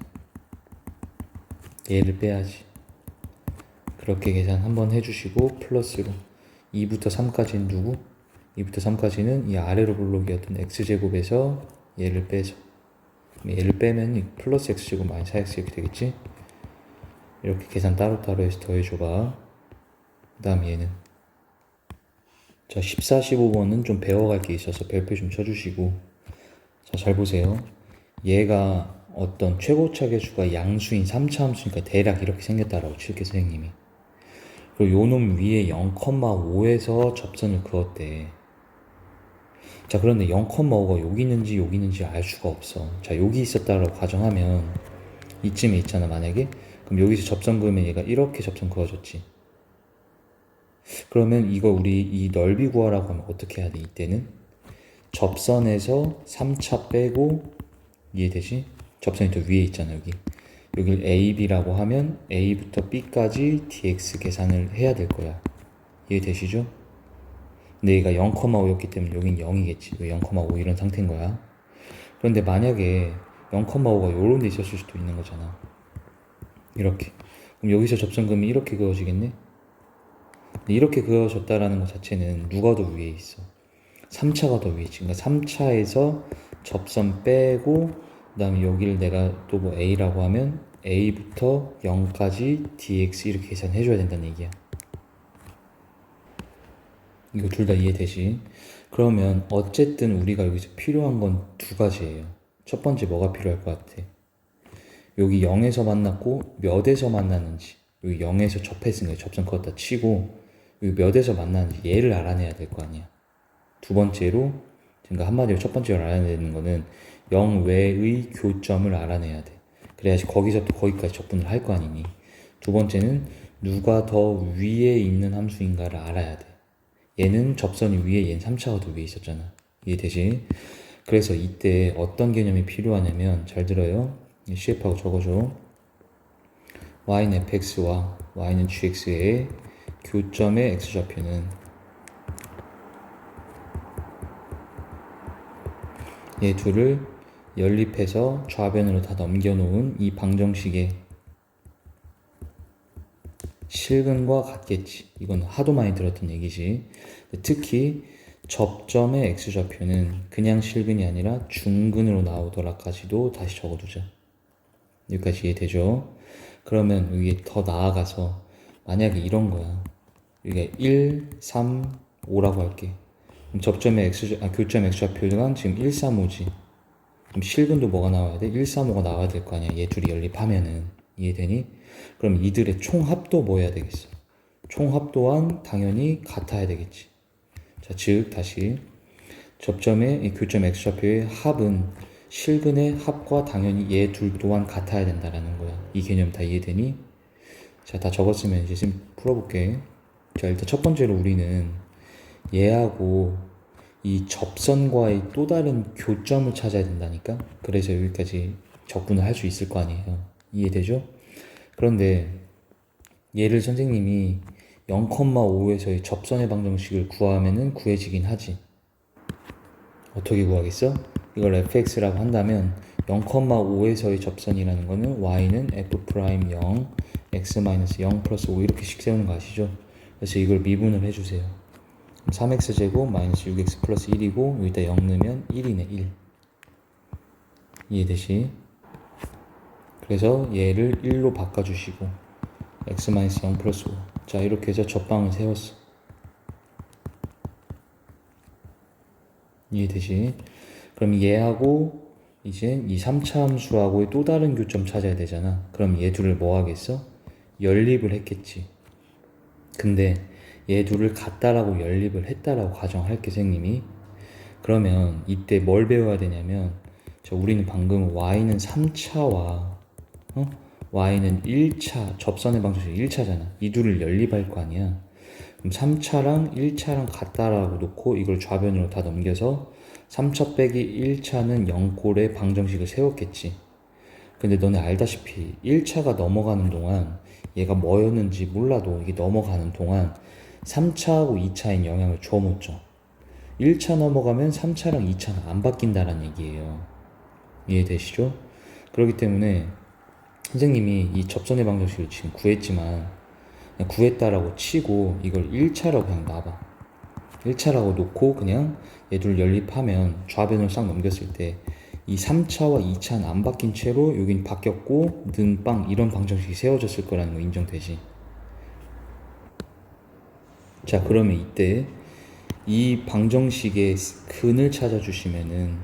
얘를 빼야지. 그렇게 계산 한번 해주시고 플러스로 2부터 3까지는 누구? 2부터 3까지는 이 아래로 볼록이었던 x제곱에서 얘를 빼죠. 얘를 빼면 플러스 x제곱 마이너스 4x 이렇게 되겠지? 이렇게 계산 따로따로 해서 더해줘봐. 그 다음 얘는 자 14, 15번은 좀 배워갈 게 있어서 별표 좀 쳐주시고 자 잘 보세요. 얘가 어떤 최고차 계수가 양수인 3차 함수니까 대략 이렇게 생겼다라고 칠게 선생님이. 그리고 요놈 위에 0,5에서 접선을 그었대. 자 그런데 0,5가 여기 있는지 알 수가 없어. 자 여기 있었다라고 가정하면 이쯤에 있잖아 만약에. 그럼 여기서 접선 그으면 얘가 이렇게 접선 그어졌지. 그러면 이거 우리 이 넓이 구하라고 하면 어떻게 해야 돼? 이때는 접선에서 3차 빼고 이해되지? 접선이 더 위에 있잖아 여기. 여길 AB라고 하면 A부터 B까지 dx 계산을 해야 될 거야. 이해되시죠? 근데 얘가 0,5였기 때문에 여긴 0이겠지. 0,5 이런 상태인 거야. 그런데 만약에 0,5가 요런 데 있었을 수도 있는 거잖아. 이렇게. 그럼 여기서 접선 그으면 이렇게 그어지겠네? 이렇게 그어졌다라는 것 자체는 누가 더 위에 있어? 3차가 더 위에 있지. 그러니까 3차에서 접선 빼고 그 다음에 여기를 내가 또 뭐 A라고 하면 A부터 0까지 dx 이렇게 계산해줘야 된다는 얘기야. 이거 둘 다 이해되지? 그러면 어쨌든 우리가 여기서 필요한 건 두 가지예요. 첫 번째 뭐가 필요할 것 같아? 여기 0에서 만났고 몇에서 만났는지 여기 0에서 접했으니까 접선 그었다 치고 여기 몇에서 만났는지 얘를 알아내야 될 거 아니야. 두 번째로 그러니까 한마디로 첫 번째로 알아내야 되는 거는 0 외의 교점을 알아내야 돼. 그래야지 거기서부터 거기까지 접근을 할 거 아니니. 두 번째는 누가 더 위에 있는 함수인가를 알아야 돼. 얘는 접선이 위에 얘는 3차가 더 위에 있었잖아. 이해되지? 그래서 이때 어떤 개념이 필요하냐면 잘 들어요. CF하고 적어줘. y는 fx와 y는 gx의 교점의 x좌표는 얘 둘을 연립해서 좌변으로 다 넘겨놓은 이 방정식의 실근과 같겠지. 이건 하도 많이 들었던 얘기지. 특히 접점의 x좌표는 그냥 실근이 아니라 중근으로 나오더라까지도 다시 적어두자. 여기까지 이해되죠? 그러면 여기 더 나아가서 만약에 이런 거야. 여기가 1, 3, 5라고 할게. 그럼 접점의 교점의 x좌표가 지금 1, 3, 5지. 그럼 실근도 뭐가 나와야 돼? 1, 3, 5가 나와야 될 거 아니야. 얘 둘이 연립하면은. 이해되니? 그럼 이들의 총합도 뭐 해야 되겠어? 총합 또한 당연히 같아야 되겠지. 자, 즉 다시 접점의 이 교점 x좌표의 합은 실근의 합과 당연히 얘 둘 또한 같아야 된다라는 거야. 이 개념 다 이해되니? 자, 다 적었으면 이제 지금 풀어볼게. 자, 일단 첫 번째로 우리는 얘하고 이 접선과의 또 다른 교점을 찾아야 된다니까? 그래서 여기까지 접근을 할 수 있을 거 아니에요. 이해되죠? 그런데 얘를 선생님이 0,5에서의 접선의 방정식을 구하면은 구해지긴 하지. 어떻게 구하겠어? 이걸 fx라고 한다면 0,5에서의 접선이라는 거는 y는 f'0 x-0 플러스 5 이렇게씩 세우는 거 아시죠? 그래서 이걸 미분을 해주세요. 3x제곱 마이너스 6x 플러스 1이고 여기다 0 넣으면 1이네 1. 이해되시? 그래서 얘를 1로 바꿔주시고 x-0 플러스 5. 자, 이렇게 해서 접방을 세웠어. 이해되시? 그럼 얘하고 이제 이 3차 함수하고의 또 다른 교점 찾아야 되잖아. 그럼 얘 둘을 뭐 하겠어? 연립을 했겠지. 근데 얘 둘을 같다라고 연립을 했다라고 가정할게, 선생님이. 그러면 이때 뭘 배워야 되냐면, 우리는 방금 y는 3차와 y는 1차, 접선의 방정식 1차잖아. 이 둘을 연립할 거 아니야. 그럼 3차랑 1차랑 같다라고 놓고 이걸 좌변으로 다 넘겨서 3차 빼기 1차는 0꼴의 방정식을 세웠겠지. 근데 너네 알다시피 1차가 넘어가는 동안 얘가 뭐였는지 몰라도 이게 넘어가는 동안 3차하고 2차엔 영향을 줘 못 줘. 1차 넘어가면 3차랑 2차는 안 바뀐다는 얘기예요. 이해되시죠? 그렇기 때문에 선생님이 이 접선의 방정식을 지금 구했지만 그냥 구했다라고 치고 이걸 1차라고 그냥 놔봐. 1차라고 놓고 그냥 얘들 연립하면 좌변을 싹 넘겼을 때 이 3차와 2차는 안 바뀐 채로 여긴 바뀌었고 는빵 이런 방정식이 세워졌을 거라는 거 인정되지? 자, 그러면 이때 이 방정식의 근을 찾아주시면은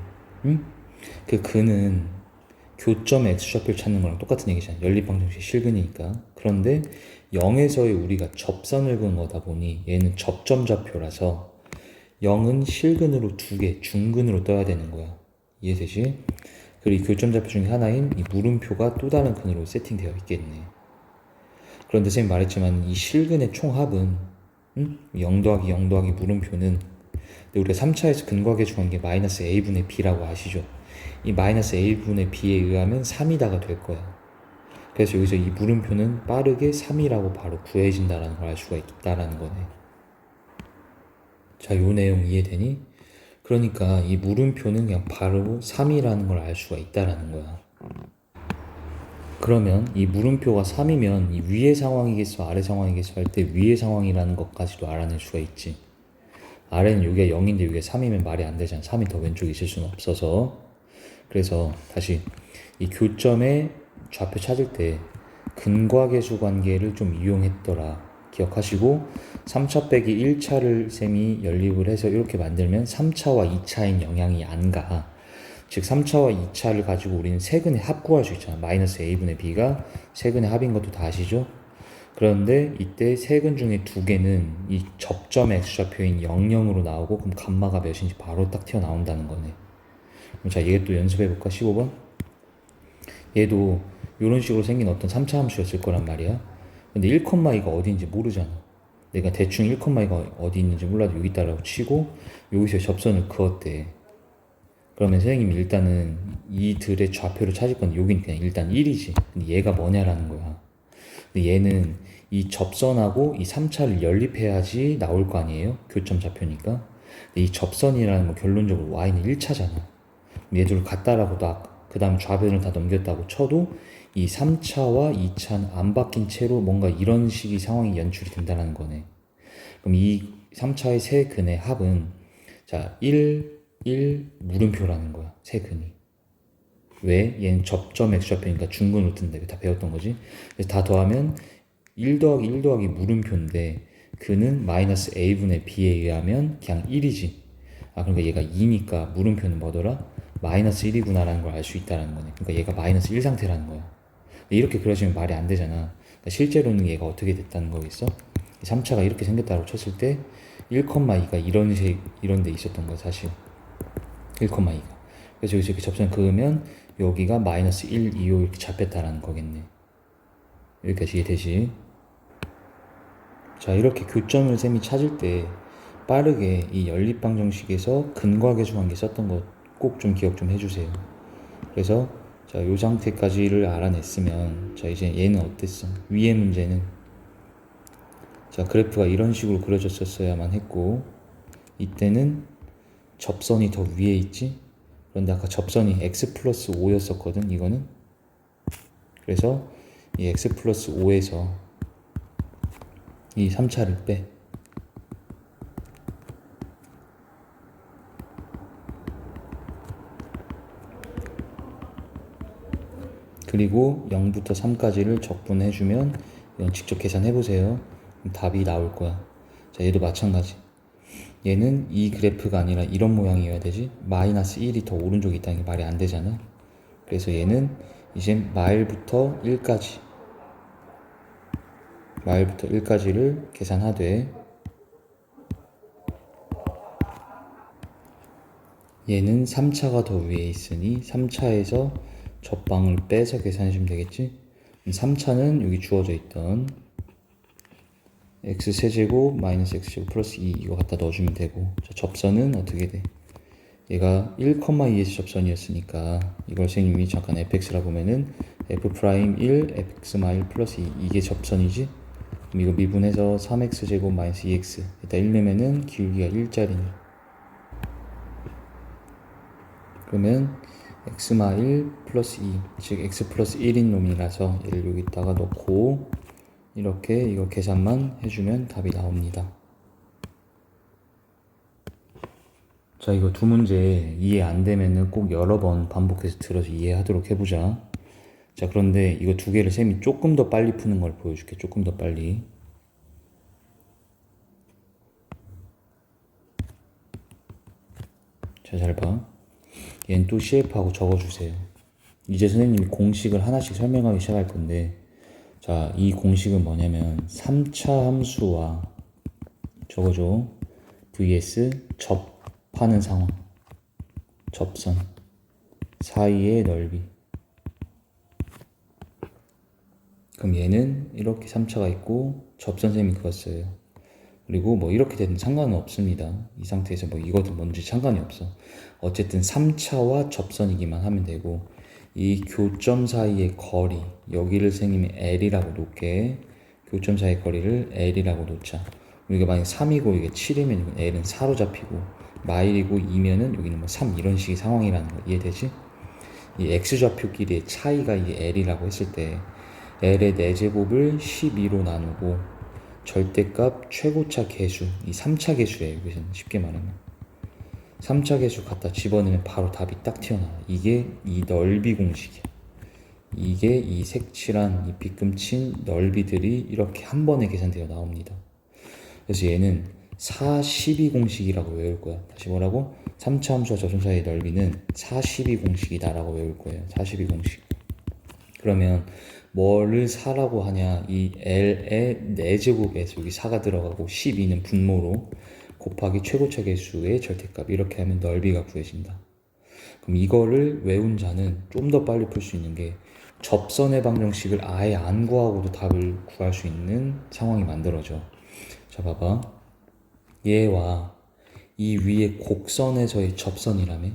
그 근은 교점의 x좌표를 찾는 거랑 똑같은 얘기잖아. 연립방정식 실근이니까. 그런데 0에서의 우리가 접선을 그은 거다 보니 얘는 접점좌표라서 0은 실근으로 2개, 중근으로 떠야 되는 거야. 이해되지? 그리고 이 교점좌표 중에 하나인 이 물음표가 또 다른 근으로 세팅되어 있겠네. 그런데 선생님 말했지만 이 실근의 총합은 0 더하기 0 더하기 물음표는 우리가 3차에서 근과계 중한 게 마이너스 a분의 b라고 아시죠? 이 마이너스 a분의 b에 의하면 3이다가 될 거야. 그래서 여기서 이 물음표는 빠르게 3이라고 바로 구해진다는 걸 알 수가 있다라는 거네. 자, 요 내용 이해되니? 그러니까 이 물음표는 그냥 바로 3이라는 걸 알 수가 있다라는 거야. 그러면 이 물음표가 3이면 이 위의 상황이겠어 아래 상황이겠어 할 때 위의 상황이라는 것까지도 알아낼 수가 있지. 아래는 여기가 0인데 여기가 3이면 말이 안 되잖아. 3이 더 왼쪽에 있을 수는 없어서. 그래서 다시 이 교점의 좌표 찾을 때 근과계수 관계를 좀 이용했더라 기억하시고 3차 빼기 1차를 쌤이 연립을 해서 이렇게 만들면 3차와 2차인 영향이 안 가. 즉 3차와 2차를 가지고 우리는 세근의 합 구할 수 있잖아. 마이너스 a분의 b가 세근의 합인 것도 다 아시죠? 그런데 이때 세근 중에 두 개는 이 접점 x좌표인 00으로 나오고 그럼 감마가 몇인지 바로 딱 튀어나온다는 거네. 그럼 자, 얘 또 연습해볼까? 15번. 얘도 이런 식으로 생긴 어떤 3차 함수였을 거란 말이야. 근데 1,2가 어디인지 모르잖아. 내가 대충 1,2가 어디 있는지 몰라도 여기 있다라고 치고 여기서 접선을 그었대. 그러면 선생님이 일단은 이들의 좌표를 찾을 건데 여긴 그냥 일단 1이지. 근데 얘가 뭐냐라는 거야. 근데 얘는 이 접선하고 이 3차를 연립해야지 나올 거 아니에요? 교점 좌표니까. 근데 이 접선이라는 건 결론적으로 y는 1차잖아. 얘들을 같다라고 그 다음 좌변을 다 넘겼다고 쳐도 이 3차와 2차는 안 바뀐 채로 뭔가 이런 식의 상황이 연출이 된다는 거네. 그럼 이 3차의 세 근의 합은 자 1, 1 물음표라는 거야. 세 근이. 왜? 얘는 접점 x좌표니까 중근 루트인데 다 배웠던 거지. 그래서 다 더하면 1 더하기 1 더하기 물음표인데 그는 마이너스 a분의 b에 의하면 그냥 1이지. 아 그러니까 얘가 2니까 물음표는 뭐더라? 마이너스 1이구나라는 걸 알 수 있다는 거네. 그러니까 얘가 마이너스 1 상태라는 거야. 이렇게 그려지면 말이 안 되잖아. 그러니까 실제로는 얘가 어떻게 됐다는 거겠어? 3차가 이렇게 생겼다고 쳤을 때 1,2가 이런 데 있었던 거야 사실. 1,2가. 그래서 여기서 이렇게 접선 그으면 여기가 마이너스 1, 2, 5 이렇게 잡혔다라는 거겠네. 여기까지 이해되지? 자 이렇게 교점을 쌤이 찾을 때 빠르게 이 연립방정식에서 근과 계수관계 썼던 것 꼭 좀 기억 좀 해주세요. 그래서 자 요 상태까지를 알아냈으면 자 이제 얘는 어땠어? 위의 문제는 자 그래프가 이런 식으로 그려졌었어야만 했고 이때는 접선이 더 위에 있지? 그런데 아까 접선이 x 플러스 5였었거든 이거는. 그래서 이 x 플러스 5에서 이 3차를 빼. 그리고 0부터 3까지를 적분해주면 이건 직접 계산해보세요. 답이 나올 거야. 자 얘도 마찬가지. 얘는 이 그래프가 아니라 이런 모양이어야 되지. 마이너스 1이 더 오른쪽에 있다는 게 말이 안 되잖아. 그래서 얘는 이제 마일부터 1까지를 계산하되 얘는 3차가 더 위에 있으니 3차에서 접방을 빼서 계산해주면 되겠지. 3차는 여기 주어져 있던 x세제곱 마이너스 x제곱 플러스 2 이거 갖다 넣어주면 되고 자, 접선은 어떻게 돼? 얘가 1,2에서 접선이었으니까 이걸 선생님이 잠깐 fx라 보면은 f'1 fx-1 플러스 2 이게 접선이지? 그럼 이거 미분해서 3x제곱 마이너스 2x 일단 1 넣으면은 기울기가 1짜리네. 그러면 x-1 플러스 2 즉 x 플러스 1인 놈이라서 얘를 여기다가 넣고 이렇게 이거 계산만 해주면 답이 나옵니다. 자 이거 두 문제 이해 안 되면은 꼭 여러 번 반복해서 들어서 이해하도록 해보자. 자 그런데 이거 두 개를 쌤이 조금 더 빨리 푸는 걸 보여줄게. 조금 더 빨리. 자 잘 봐. 얘는 또 CF하고 적어주세요. 이제 선생님이 공식을 하나씩 설명하기 시작할 건데 자 이 공식은 뭐냐면 3차 함수와 적어줘. vs 접하는 상황 접선 사이의 넓이. 그럼 얘는 이렇게 3차가 있고 접선셈이 그었어요. 그리고 뭐 이렇게 되든 상관은 없습니다. 이 상태에서 뭐 이거든 뭔지 상관이 없어. 어쨌든 3차와 접선이기만 하면 되고 이 교점 사이의 거리 여기를 선생님이 L이라고 놓게. 교점 사이의 거리를 L이라고 놓자. 이게 만약 3이고 이게 7이면 L은 4로 잡히고 마일이고 2면은 여기는 뭐 3 이런 식의 상황이라는 거 이해되지? 이 X좌표끼리의 차이가 이 L이라고 했을 때 L의 4제곱을 12로 나누고 절대값 최고차 계수 이 3차 계수예요. 여기서는 쉽게 말하면 3차 계수 갖다 집어넣으면 바로 답이 딱 튀어나와. 이게 이 넓이 공식이야. 이게 이 색칠한 이 빗금친 넓이들이 이렇게 한 번에 계산되어 나옵니다. 그래서 얘는 412 공식이라고 외울 거야. 다시 뭐라고? 3차 함수와 접선 사이의 넓이는 412 공식이다라고 외울 거예요. 412 공식. 그러면 뭐를 4라고 하냐? 이 L의 4제곱에서 여기 4가 들어가고 12는 분모로 곱하기 최고차 계수의 절대값 이렇게 하면 넓이가 구해진다. 그럼 이거를 외운 자는 좀 더 빨리 풀 수 있는 게 접선의 방정식을 아예 안 구하고도 답을 구할 수 있는 상황이 만들어져. 자 봐봐. 얘와 이 위에 곡선에서의 접선이라며?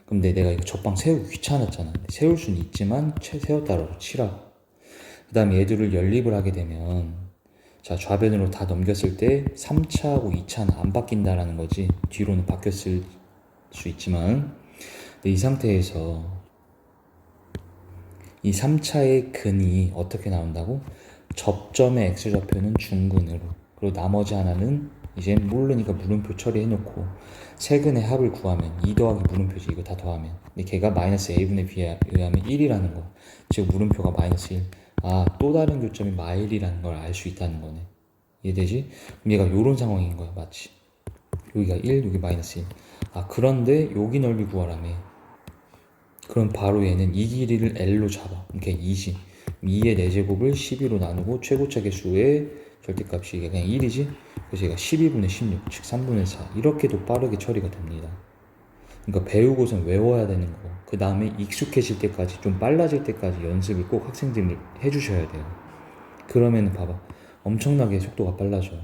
그럼 내가 이거 접방 세우기 귀찮았잖아. 세울 수는 있지만 세웠다라고 치라고. 그 다음에 얘들을 연립을 하게 되면 자 좌변으로 다 넘겼을 때 3차하고 2차는 안 바뀐다라는 거지. 뒤로는 바뀌었을 수 있지만 근데 이 상태에서 이 3차의 근이 어떻게 나온다고? 접점의 x좌표는 중근으로, 그리고 나머지 하나는 이제 모르니까 물음표 처리해놓고 세근의 합을 구하면 2 더하기 물음표지. 이거 다 더하면 근데 걔가 마이너스 a분의 b에 의하면 1이라는 거. 즉 물음표가 마이너스 1. 아, 또 다른 교점이 마일이라는 걸 알 수 있다는 거네. 이해되지? 그럼 얘가 요런 상황인 거야. 마치 여기가 1, 여기 마이너스 1. 아, 그런데 여기 넓이 구하라며. 그럼 바로 얘는 이 길이를 L로 잡아. 그러니까 2지. 2의 4제곱을 12로 나누고 최고차 개수의 절대값이 그냥 1이지. 그래서 얘가 12분의 16, 즉 3분의 4. 이렇게도 빠르게 처리가 됩니다. 그러니까 배우고선 외워야 되는 거. 그 다음에 익숙해질 때까지, 좀 빨라질 때까지 연습을 꼭 학생들이 해주셔야 돼요. 그러면 봐봐. 엄청나게 속도가 빨라져요.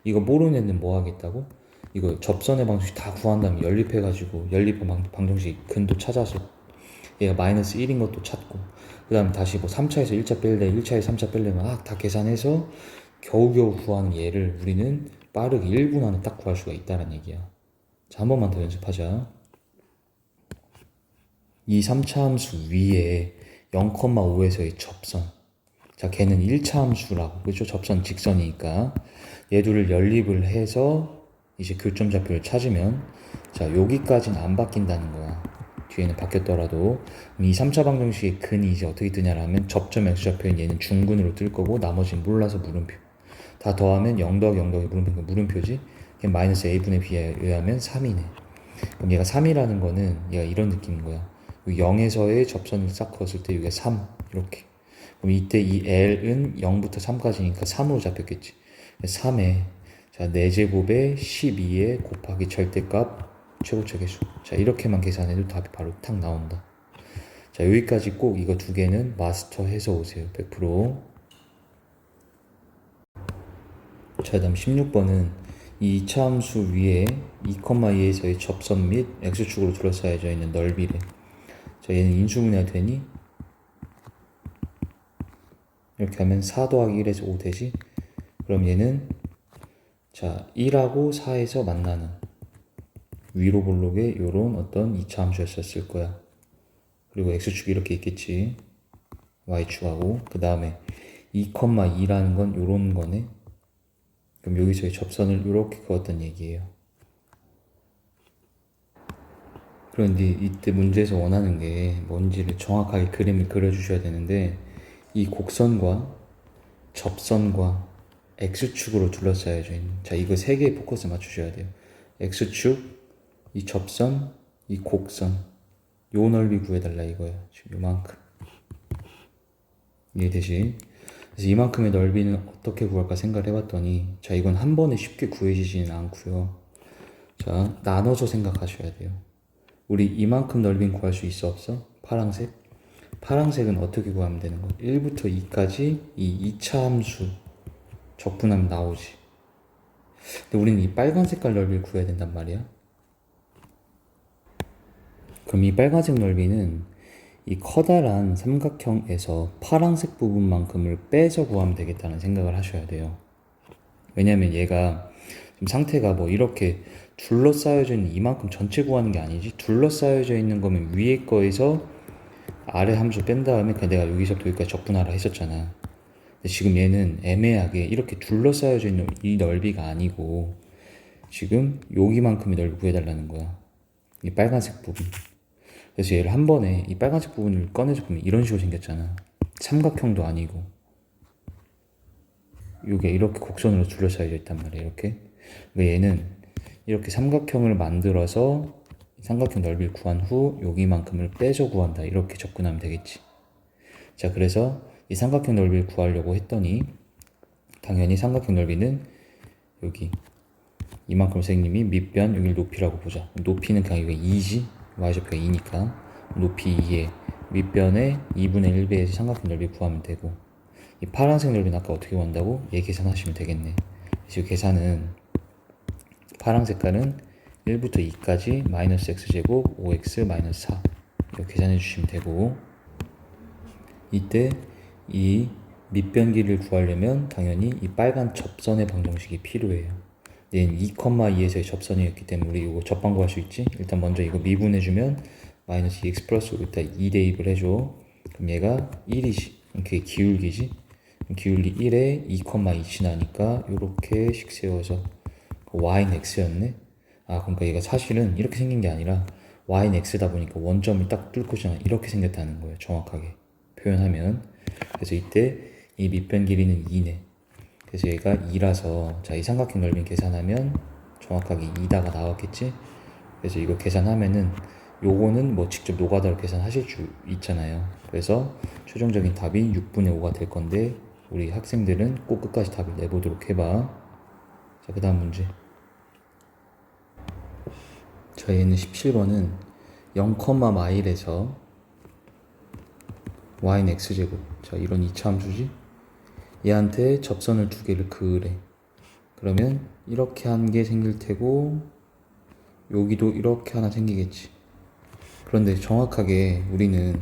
이거 모르는 애는 뭐 하겠다고? 이거 접선의 방정식 다 구한 다음에 연립해가지고 연립한 방정식 근도 찾아서 얘가 마이너스 1인 것도 찾고 그 다음에 다시 뭐 3차에서 1차 뺄래 1차에서 3차 뺄래면 다 계산해서 겨우겨우 구하는 얘를 우리는 빠르게 1분 안에 딱 구할 수가 있다는 얘기야. 자, 한 번만 더 연습하자. 이 3차 함수 위에 0,5에서의 접선. 자, 걔는 1차 함수라고. 그렇죠? 접선 직선이니까. 얘들을 연립을 해서 이제 교점좌표를 찾으면 자, 여기까지는 안 바뀐다는 거야. 뒤에는 바뀌었더라도. 이 3차 방정식의 근이 이제 어떻게 뜨냐라면 접점 x좌표인 얘는 중근으로 뜰 거고 나머지는 몰라서 물음표. 다 더하면 0 더하기 0 더하기 물음표지. 걔 마이너스 a분의 b에 의하면 3이네. 그럼 얘가 3이라는 거는 얘가 이런 느낌인 거야. 0에서의 접선을 싹 그었을 때 여기가 3 이렇게. 그럼 이때 이 L은 0부터 3까지니까 3으로 잡혔겠지. 3에 자 4제곱에 12에 곱하기 절대값 최고차 개수. 자 이렇게만 계산해도 답이 바로 탁 나온다. 자 여기까지 꼭 이거 두 개는 마스터해서 오세요. 100%. 자 그 다음 16번은 이 2차 함수 위에 2,2에서의 접선 및 x축으로 둘러싸여져 있는 넓이래. 자 얘는 인수분해가 되니 이렇게 하면 4 더하기 1에서 5 되지. 그럼 얘는 자 1하고 4에서 만나는 위로 볼록의 요런 어떤 2차 함수였었을 거야. 그리고 x축이 이렇게 있겠지. y축하고 그 다음에 2,2라는 건 요런 거네. 그럼 여기서의 접선을 이렇게 그었던 얘기예요. 그런데 이때 문제에서 원하는 게 뭔지를 정확하게 그림을 그려주셔야 되는데 이 곡선과 접선과 x축으로 둘러싸여져 있는 자 이거 세 개의 포커스 맞추셔야 돼요. x축, 이 접선, 이 곡선 요 넓이 구해달라 이거야. 지금 요만큼 이해되지? 그래서 이만큼의 넓이는 어떻게 구할까 생각을 해봤더니 자 이건 한 번에 쉽게 구해지지는 않고요. 자 나눠서 생각하셔야 돼요. 우리 이만큼 넓이는 구할 수 있어 없어? 파란색? 파란색은 어떻게 구하면 되는 거야? 1부터 2까지 이 2차 함수 적분하면 나오지. 근데 우리는 이 빨간 색깔 넓이를 구해야 된단 말이야. 그럼 이 빨간색 넓이는 이 커다란 삼각형에서 파란색 부분만큼을 빼서 구하면 되겠다는 생각을 하셔야 돼요. 왜냐면 얘가 지금 상태가 뭐 이렇게 둘러싸여져 있는 이만큼 전체 구하는 게 아니지. 둘러싸여져 있는 거면 위에 거에서 아래 함수 뺀 다음에 그냥 내가 여기서부터 여기까지 적분하라 했었잖아. 근데 지금 얘는 애매하게 이렇게 둘러싸여져 있는 이 넓이가 아니고 지금 여기만큼의 넓이 구해달라는 거야. 이 빨간색 부분. 그래서 얘를 한 번에 이 빨간색 부분을 꺼내서 보면 이런 식으로 생겼잖아. 삼각형도 아니고 이게 이렇게 곡선으로 둘러싸여져 있단 말이야. 이렇게. 그러니까 얘는 이렇게 삼각형을 만들어서 삼각형 넓이를 구한 후 여기만큼을 빼서 구한다. 이렇게 접근하면 되겠지. 자 그래서 이 삼각형 넓이를 구하려고 했더니 당연히 삼각형 넓이는 여기 이만큼 선생님이 밑변 여기를 높이라고 보자. 높이는 그냥 이거 2지. y좌표가 2니까 높이 2에 밑변에 2분의 1배에서 삼각형 넓이 구하면 되고 이 파란색 넓이는 아까 어떻게 구한다고? 얘 계산하시면 되겠네. 그래서 계산은 파란 색깔은 1부터 2까지 마이너스 x제곱 5x 마이너스 4 이렇게 계산해 주시면 되고 이때 이 밑변 길이를 구하려면 당연히 이 빨간 접선의 방정식이 필요해요. 얘는 2,2에서의 접선이었기 때문에 우리 이거 접방 구할 수 있지? 일단 먼저 이거 미분해주면 마이너스 2x 플러스 여기다 2 대입을 해줘. 그럼 얘가 1이지. 그럼 그게 기울기지? 그럼 기울기 1에 2,2치 나니까 요렇게 식 세워서 y는 x였네? 아 그러니까 얘가 사실은 이렇게 생긴 게 아니라 y는 x다 보니까 원점이 딱 뚫고잖아. 이렇게 생겼다는 거예요. 정확하게 표현하면. 그래서 이때 이 밑변 길이는 2네. 그래서 얘가 2라서 자 이 삼각형 넓이 계산하면 정확하게 2다가 나왔겠지. 그래서 이거 계산하면은 요거는 뭐 직접 노가다로 계산하실 수 있잖아요. 그래서 최종적인 답이 6분의 5가 될 건데 우리 학생들은 꼭 끝까지 답을 내보도록 해봐. 자 그 다음 문제. 자 얘는 17번은 0,마일에서 y는 x제곱. 자 이런 이차함수지. 얘한테 접선을 두 개를 그으래. 그러면 이렇게 한 개 생길 테고 여기도 이렇게 하나 생기겠지. 그런데 정확하게 우리는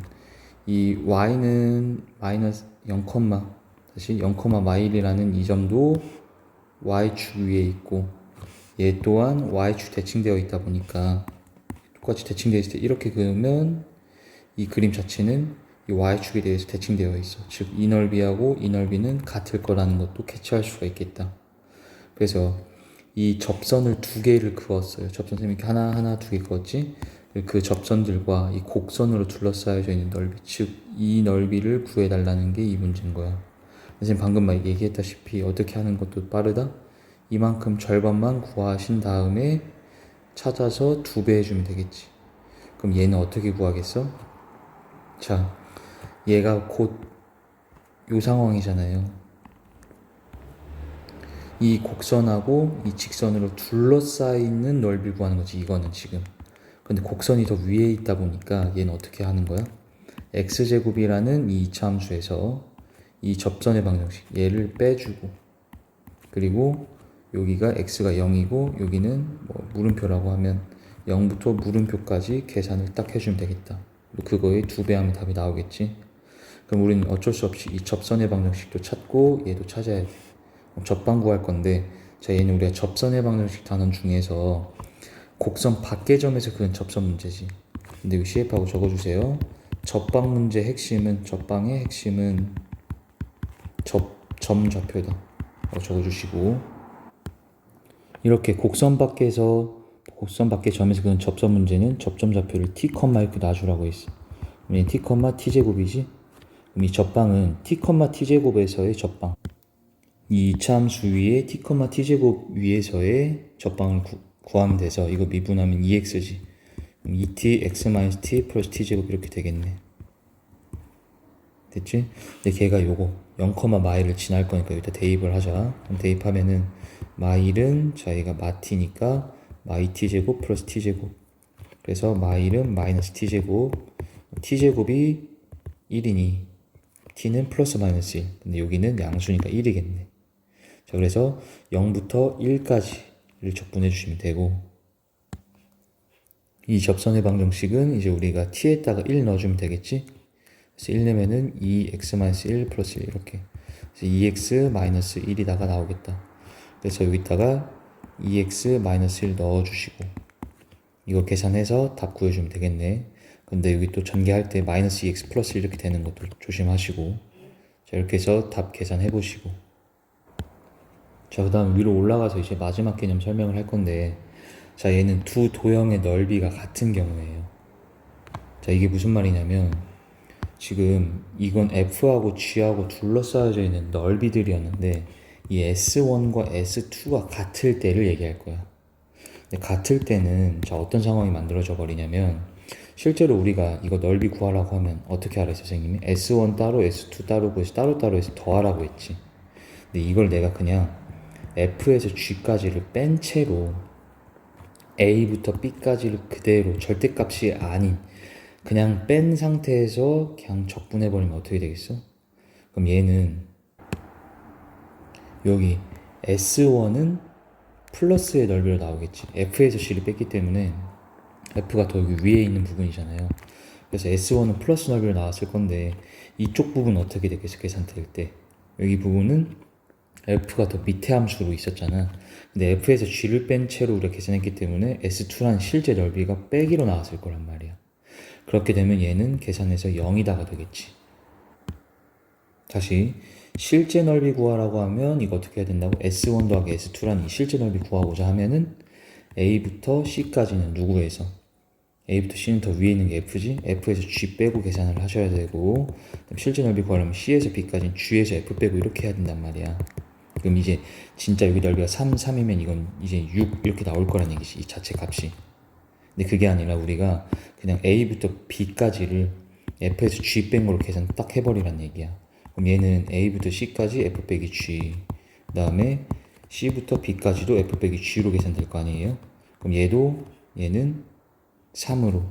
이 y는 마이너스 0, 다시 0, 마일이라는 이 점도 y축 위에 있고 얘 또한 y축 대칭되어 있다 보니까 똑같이 대칭되어 있을 때 이렇게 그으면 이 그림 자체는 이 y축에 대해서 대칭되어 있어. 즉 이 넓이하고 이 넓이는 같을 거라는 것도 캐치할 수가 있겠다. 그래서 이 접선을 두 개를 그었어요. 접선 쌤이 이렇게 하나 두 개 그었지. 그 접선들과 이 곡선으로 둘러싸여져 있는 넓이, 즉 이 넓이를 구해달라는 게 이 문제인 거야. 선생님 방금 막 얘기했다시피 어떻게 하는 것도 빠르다. 이만큼 절반만 구하신 다음에 찾아서 2배 해주면 되겠지. 그럼 얘는 어떻게 구하겠어? 자, 얘가 곧 요 상황이잖아요. 이 곡선하고 이 직선으로 둘러싸이는 넓이를 구하는 거지. 이거는 지금. 근데 곡선이 더 위에 있다 보니까 얘는 어떻게 하는 거야? x제곱이라는 이 이차함수에서 이 접선의 방정식 얘를 빼주고, 그리고 여기가 x가 0이고 여기는 뭐 물음표라고 하면 0부터 물음표까지 계산을 딱 해주면 되겠다. 그거에 2배 하면 답이 나오겠지. 그럼 우리는 어쩔 수 없이 이 접선의 방정식도 찾고 얘도 찾아야 돼. 접방 구할 건데, 자 얘는 우리가 접선의 방정식 단원 중에서 곡선 밖의 점에서 그은 접선 문제지. 근데 여기 CF하고 적어주세요. 접방 문제 핵심은, 접방의 핵심은 점 좌표다. 적어주시고, 이렇게 곡선 밖의 점에서 그은 접선 문제는 접점 좌표를 t, 이렇게 놔주라고 했어. 그럼 t, t제곱이지? 그럼 이 접방은 t, t제곱에서의 접방. 이 이차함수 위에 t, t제곱 위에서의 접방을 구하면 돼서 이거 미분하면 2x지. 2t, x-t 플러스 t제곱 이렇게 되겠네. 됐지? 근데 걔가 요거 0, 마일을 지날 거니까 여기다 대입을 하자. 그럼 대입하면은 마일은 저희가 마t니까 마이 t제곱 플러스 t제곱. 그래서 마일은 마이너스 t제곱. t제곱이 1이니 t는 플러스 마이너스 1. 근데 여기는 양수니까 1이겠네. 자, 그래서 0부터 1까지를 적분해 주시면 되고, 이 접선의 방정식은 이제 우리가 t에다가 1 넣어주면 되겠지? 그래서 1 내면은 2x-1 플러스 1 이렇게. 그래서 2x-1이다가 나오겠다. 그래서 여기다가 2x-1 넣어주시고, 이거 계산해서 답 구해주면 되겠네. 근데 여기 또 전개할 때 마이너스 2x 플러스 1 이렇게 되는 것도 조심하시고. 자, 이렇게 해서 답 계산해 보시고. 자, 그 다음 위로 올라가서 이제 마지막 개념 설명을 할 건데, 자, 얘는 두 도형의 넓이가 같은 경우에요. 자, 이게 무슨 말이냐면, 지금 이건 F하고 G하고 둘러싸여져 있는 넓이들이었는데, 이 S1과 S2가 같을 때를 얘기할 거야. 근데 같을 때는, 자, 어떤 상황이 만들어져 버리냐면, 실제로 우리가 이거 넓이 구하라고 하면 어떻게 하라 했어, 선생님이? S1 따로, S2 따로 구해서 따로따로 해서 더하라고 했지. 근데 이걸 내가 그냥 F에서 G까지를 뺀 채로 A부터 B까지를 그대로 절대값이 아닌 그냥 뺀 상태에서 그냥 적분해버리면 어떻게 되겠어? 그럼 얘는 여기 S1은 플러스의 넓이로 나오겠지. F에서 G를 뺐기 때문에 F가 더 여기 위에 있는 부분이잖아요. 그래서 S1은 플러스 넓이로 나왔을 건데 이쪽 부분 어떻게 되겠어? 계산될 때 여기 부분은 f가 더 밑에 함수로 있었잖아. 근데 f에서 g를 뺀 채로 우리가 계산했기 때문에 S2란 실제 넓이가 빼기로 나왔을 거란 말이야. 그렇게 되면 얘는 계산해서 0이다가 되겠지. 다시 실제 넓이 구하라고 하면 이거 어떻게 해야 된다고? S1 더하기 S2란 이 실제 넓이 구하고자 하면은 A부터 C까지는 누구에서? A부터 C는 더 위에 있는 게 F지? F에서 G 빼고 계산을 하셔야 되고, 실제 넓이 구하려면 C에서 B까지는 G에서 F 빼고 이렇게 해야 된단 말이야. 그럼 이제 진짜 여기 넓이가 3, 3이면 이건 이제 6 이렇게 나올 거란 얘기지, 이 자체 값이. 근데 그게 아니라 우리가 그냥 A부터 B까지를 F에서 G 뺀 걸로 계산 딱 해버리란 얘기야. 그럼 얘는 A부터 C까지 F 빼기 G, 그 다음에 C부터 B까지도 F 빼기 G로 계산될 거 아니에요? 그럼 얘는 3으로,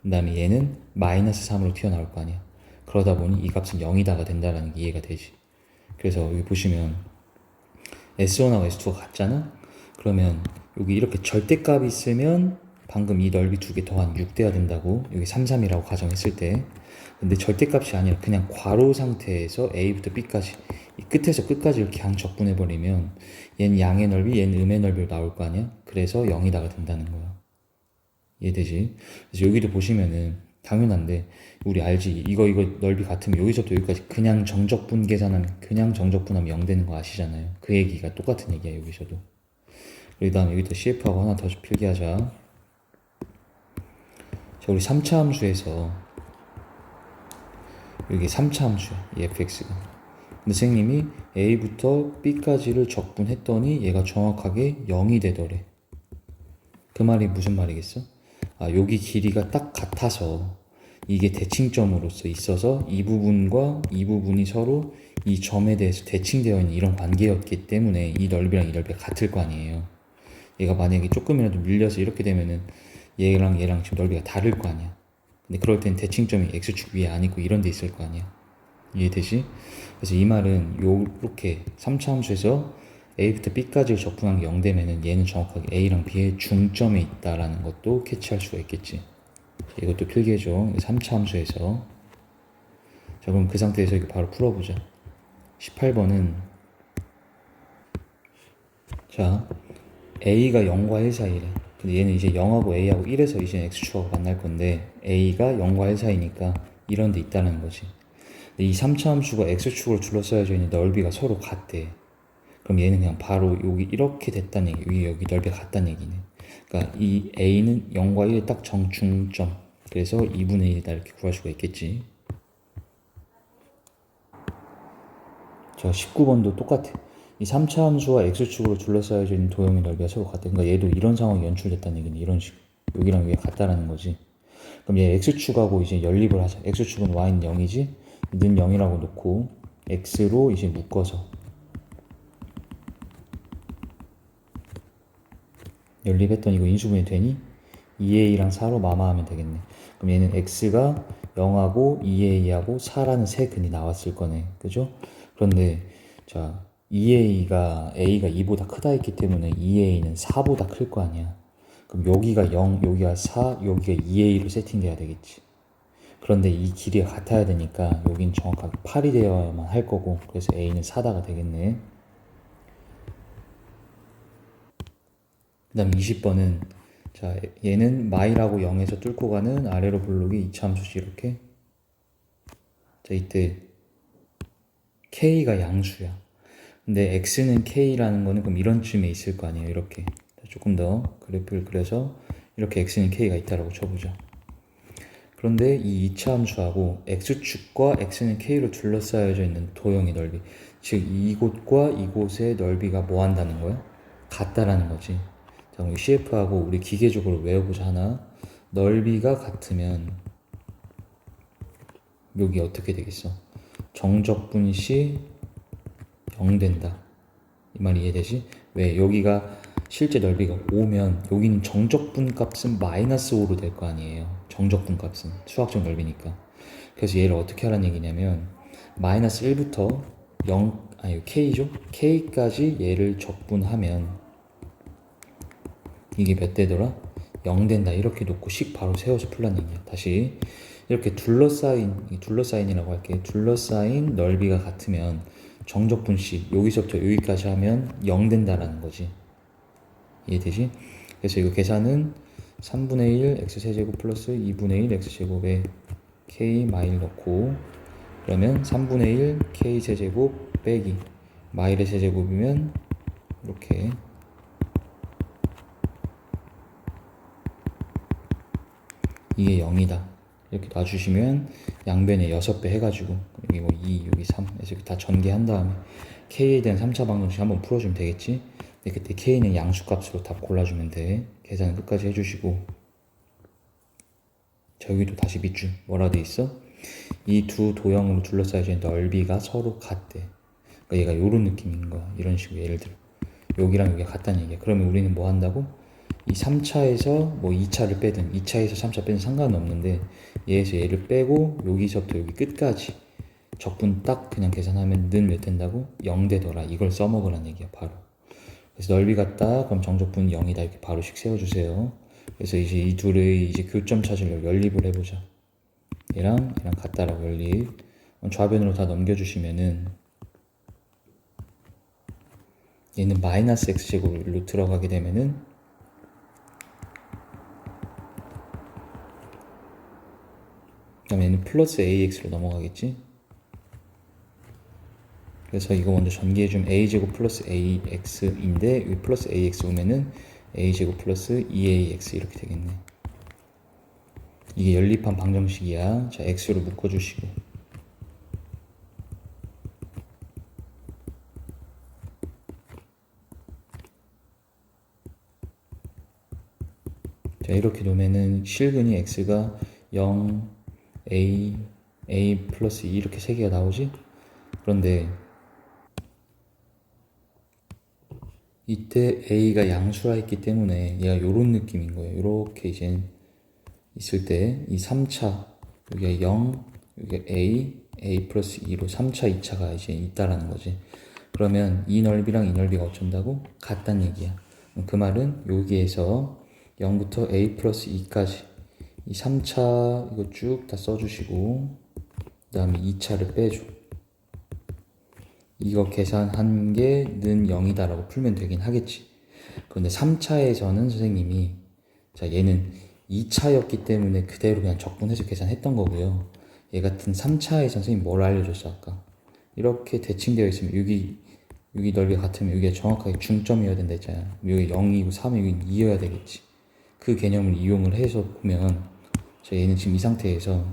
그 다음에 얘는 마이너스 3으로 튀어나올 거 아니야. 그러다 보니 이 값은 0이다가 된다는 게 이해가 되지. 그래서 여기 보시면 S1하고 S2가 같잖아? 그러면 여기 이렇게 절대값이 있으면 방금 이 넓이 두 개 더한 6 돼야 된다고, 여기 3, 3이라고 가정했을 때. 근데 절대값이 아니라 그냥 괄호 상태에서 A부터 B까지 이 끝에서 끝까지 이렇게 양 적분해버리면 얘는 양의 넓이, 얘는 음의 넓이로 나올 거 아니야? 그래서 0이다가 된다는 거야. 이해되지? 그래서 여기도 보시면은 당연한데, 우리 알지? 이거 넓이 같으면 여기서부터 여기까지 그냥 정적분 계산하면, 그냥 정적분하면 0 되는 거 아시잖아요. 그 얘기가 똑같은 얘기야 여기서도. 그 다음에 여기다 CF하고 하나 더 필기하자. 자, 우리 3차 함수에서 여기 3차 함수야, 이 fx가. 근데 선생님이 a부터 b까지를 적분했더니 얘가 정확하게 0이 되더래. 그 말이 무슨 말이겠어? 아, 여기 길이가 딱 같아서 이게 대칭점으로서 있어서 이 부분과 이 부분이 서로 이 점에 대해서 대칭되어 있는 이런 관계였기 때문에 이 넓이랑 이 넓이가 같을 거 아니에요. 얘가 만약에 조금이라도 밀려서 이렇게 되면은 얘랑 지금 넓이가 다를 거 아니야. 근데 그럴 땐 대칭점이 x축 위에 아니고 이런 데 있을 거 아니야. 이해되지? 그래서 이 말은 요렇게 3차 함수에서 a부터 b까지를 적분한 게 0 되면은 얘는 정확하게 a랑 b의 중점에 있다라는 것도 캐치할 수가 있겠지. 이것도 필기해줘. 3차 함수에서. 자, 그럼 그 상태에서 이거 바로 풀어보자. 18번은 자, a가 0과 1 사이래. 근데 얘는 이제 0하고 a하고 1에서 이제 x축하고 만날 건데 a가 0과 1 사이니까 이런 데 있다는 거지. 근데 이 3차 함수가 x축으로 둘러싸여져 있는 넓이가 서로 같대. 그럼 얘는 그냥 바로 여기 이렇게 됐다는 얘기, 여기 넓이가 같다는 얘기네. 그러니까 이 a는 0과 1의 딱 정중점, 그래서 2분의 1이다 이렇게 구할 수가 있겠지. 자, 19번도 똑같아. 이 3차 함수와 x축으로 둘러싸여져 있는 도형의 넓이가 서로 같대. 그러니까 얘도 이런 상황이 연출됐다는 얘기네. 이런 식. 여기랑 위에 같다라는 거지. 그럼 얘 x축하고 이제 연립을 하자. x축은 y는 0이지? 는 0이라고 놓고 x로 이제 묶어서 연립했더니 이거 인수분해 되니? 2a랑 4로 마마하면 되겠네. 그럼 얘는 x가 0하고 2a하고 4라는 세 근이 나왔을 거네. 그죠? 그런데 자, 2a가 2보다 크다 했기 때문에 2a는 4보다 클 거 아니야. 그럼 여기가 0, 여기가 4, 여기가 2a로 세팅돼야 되겠지. 그런데 이 길이가 같아야 되니까 여긴 정확하게 8이 되어야만 할 거고, 그래서 a는 4다가 되겠네. 그 다음 20번은 자, 얘는 마이라고 0에서 뚫고 가는 아래로 볼록이 이차함수지. 이렇게. 자, 이때 k가 양수야. 근데 x는 k라는 거는 그럼 이런 쯤에 있을 거 아니에요. 이렇게. 자, 조금 더 그래프를 그려서 이렇게 x는 k가 있다라고 쳐보자. 그런데 이 2차 함수하고 x축과 x는 k로 둘러싸여져 있는 도형의 넓이, 즉 이곳과 이곳의 넓이가 뭐 한다는 거야? 같다라는 거지. 자, 우리 CF하고 우리 기계적으로 외워보자. 하나, 넓이가 같으면 여기 어떻게 되겠어? 정적분 시 0 된다. 이 말이 이해되지? 왜? 여기가 실제 넓이가 5면 여기는 정적분 값은 마이너스 5로 될 거 아니에요. 정적분 값은 수학적 넓이니까. 그래서 얘를 어떻게 하라는 얘기냐면 마이너스 1부터 0, 아니 k죠? k까지 얘를 적분하면 이게 몇 되더라? 0 된다. 이렇게 놓고 식 바로 세워서 풀라는 얘기야. 다시 이렇게 둘러싸인이라고 할게. 둘러싸인 넓이가 같으면 정적분식 여기서부터 여기까지 하면 0 된다라는 거지. 이해되지? 그래서 이거 계산은 3분의 1 x세제곱 플러스 2분의 1 x제곱에 k 마일 넣고, 그러면 3분의 1 k 세제곱 빼기 마일의 세제곱이면 이렇게 이게 0이다 이렇게 놔주시면 양변에 6배 해가지고 여기 뭐 2, 여기 3 해서 다 전개한 다음에 k에 대한 3차 방정식 한번 풀어주면 되겠지. 근데 그때 k는 양수값으로 답 골라주면 돼. 계산 끝까지 해주시고, 자 여기도 다시 밑줄 뭐라 돼 있어? 이 두 도형으로 둘러싸여져 있는 넓이가 서로 같대. 그러니까 얘가 요런 느낌인 거야. 이런 식으로 예를 들어 여기랑 여기가 같다는 얘기야. 그러면 우리는 뭐 한다고? 이 3차에서 뭐 2차를 빼든 2차에서 3차 빼든 상관은 없는데 얘에서 얘를 빼고 여기서부터 여기 끝까지 적분 딱 그냥 계산하면 는 몇 된다고? 0 되더라. 이걸 써먹으란 얘기야 바로. 그래서 넓이 같다 그럼 정적분 0이다 이렇게 바로씩 세워주세요. 그래서 이제 이 둘의 이제 교점 찾으려고 연립을 해보자. 얘랑 같다라고 연립. 좌변으로 다 넘겨주시면은 얘는 마이너스 x제곱으로 들어가게 되면은 그다음 얘는 플러스 ax로 넘어가겠지. 그래서 이거 먼저 전개해주면 a제곱 플러스 ax인데 여기 플러스 ax 오면은 a제곱 플러스 2ax 이렇게 되겠네. 이게 연립한 방정식이야. 자 x로 묶어주시고, 자 이렇게 놓으면은 실근이 x가 0, a 플러스 2 이렇게 3개가 나오지. 그런데 이때 a가 양수라 했기 때문에 얘가 요런 느낌인 거예요. 요렇게 이제 있을 때 이 3차 여기가 0 여기가 a 플러스 2로 3차 2차가 이제 있다라는 거지. 그러면 이 넓이랑 이 넓이가 어쩐다고? 같다는 얘기야. 그 말은 여기에서 0부터 a 플러스 2까지 이 3차 이거 쭉 다 써주시고 그 다음에 2차를 빼줘. 이거 계산한 게 는 0이다 라고 풀면 되긴 하겠지. 그런데 3차에서는 선생님이 자 얘는 2차였기 때문에 그대로 그냥 적분해서 계산했던 거고요. 얘 같은 3차에 선생님이 뭘 알려줬어 아까? 이렇게 대칭되어 있으면 여기 넓이가 같으면 여기가 정확하게 중점이어야 된다 했잖아. 여기 0이고 3이 여기 2여야 되겠지. 그 개념을 이용을 해서 보면 자 얘는 지금 이 상태에서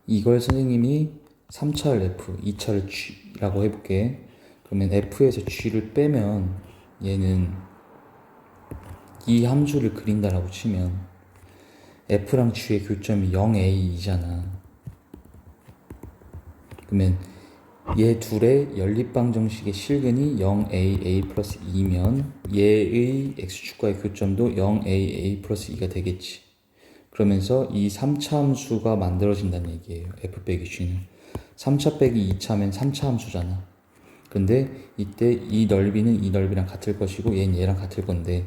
이걸 선생님이 3차를 F, 2차를 G라고 해볼게. 그러면 F에서 G를 빼면 얘는 이 함수를 그린다라고 치면 F랑 G의 교점이 0A2잖아. 그러면 얘 둘의 연립방정식의 실근이 0AA 플러스 2면 얘의 X축과의 교점도 0AA 플러스 2가 되겠지. 그러면서 이 3차 함수가 만들어진다는 얘기예요. F 빼기 G는 3차 빼기 2차면 3차 함수잖아. 근데 이때 이 넓이는 이 넓이랑 같을 것이고 얘는 얘랑 같을 건데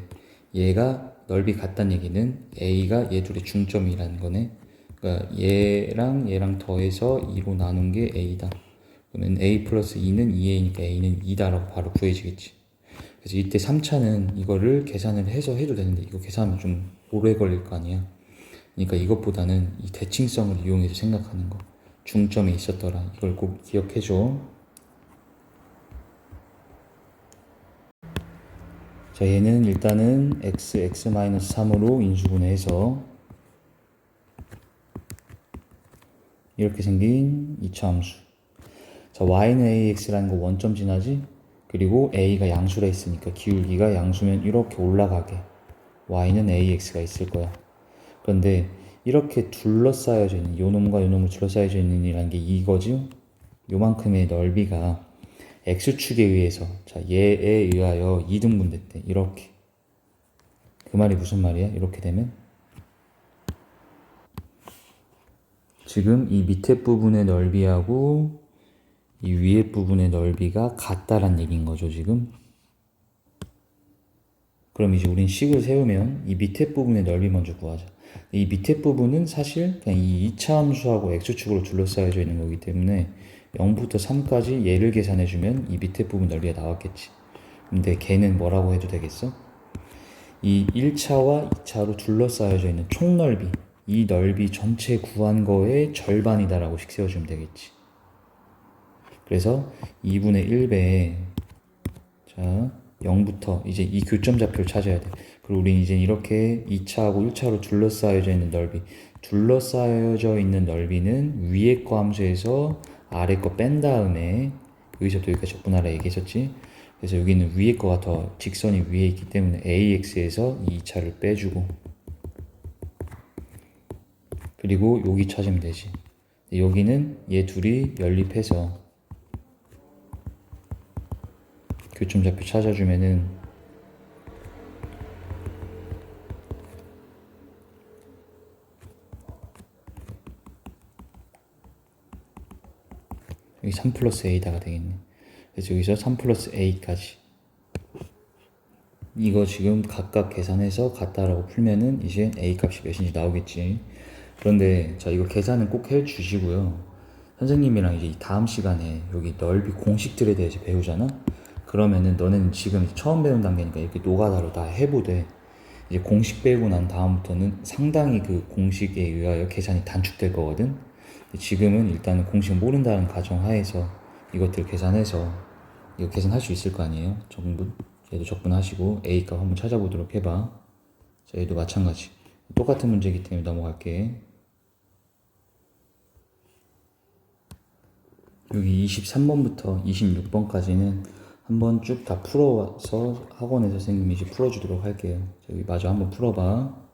얘가 넓이 같다는 얘기는 A가 얘 둘의 중점이라는 거네. 그러니까 얘랑 더해서 2로 나눈 게 A다. 그러면 A 플러스 2는 2A니까 A는 2다라고 바로 구해지겠지. 그래서 이때 3차는 이거를 계산을 해서 해도 되는데 이거 계산하면 좀 오래 걸릴 거 아니야. 그러니까 이것보다는 이 대칭성을 이용해서 생각하는 거. 중점에 있었더라. 이걸 꼭 기억해줘. 자, 얘는 일단은 x-3으로 인수분해해서 이렇게 생긴 2차 함수. 자, y는 ax라는 거 원점 지나지? 그리고 a가 양수라 했으니까 기울기가 양수면 이렇게 올라가게 y는 ax가 있을 거야. 그런데 이렇게 둘러싸여져 있는 요놈과 요놈을 둘러싸여져 있는 이라는 게 이거지. 요만큼의 넓이가 x축에 의해서 자 얘에 의하여 2등분 됐대. 이렇게 그 말이 무슨 말이야? 이렇게 되면 지금 이 밑에 부분의 넓이하고 이 위에 부분의 넓이가 같다란 얘기인 거죠 지금. 그럼 이제 우린 식을 세우면 이 밑에 부분의 넓이 먼저 구하자. 이 밑에 부분은 사실 그냥 이 2차 함수하고 x축으로 둘러싸여져 있는 거기 때문에 0부터 3까지 얘를 계산해주면 이 밑에 부분 넓이가 나왔겠지. 근데 걔는 뭐라고 해도 되겠어? 이 1차와 2차로 둘러싸여져 있는 총 넓이, 이 넓이 전체 구한 거의 절반이다라고 식 세워주면 되겠지. 그래서 2분의 1배에 자 0부터 이제 이 교점 좌표를 찾아야 돼. 그리고 우린 이제 이렇게 2차하고 1차로 둘러싸여져 있는 넓이, 둘러싸여져 있는 넓이는 위에 거 함수에서 아래 거 뺀 다음에 여기서부터 여기까지 적분하라 얘기했었지. 그래서 여기는 위에 거가 더 직선이 위에 있기 때문에 AX에서 이 2차를 빼주고 그리고 여기 찾으면 되지. 여기는 얘 둘이 연립해서 교점 좌표 찾아주면은 여기 3 플러스 A다가 되겠네. 그래서 여기서 3 플러스 A까지 이거 지금 각각 계산해서 같다라고 풀면은 이제 A 값이 몇인지 나오겠지. 그런데 자 이거 계산은 꼭 해주시고요. 선생님이랑 이제 다음 시간에 여기 넓이 공식들에 대해서 배우잖아. 그러면은 너는 지금 처음 배운 단계니까 이렇게 노가다로 다 해보되 이제 공식 배우고 난 다음부터는 상당히 그 공식에 의하여 계산이 단축될 거거든. 지금은 일단은 공식 모른다는 가정하에서 이것들 계산해서 이거 계산할 수 있을 거 아니에요. 전부 얘도 적분하시고 A 값 한번 찾아보도록 해봐. 자 얘도 마찬가지 똑같은 문제이기 때문에 넘어갈게. 여기 23번부터 26번까지는 한번 쭉 다 풀어서 학원에서 선생님이 이제 풀어주도록 할게요. 여기 마저 한번 풀어봐.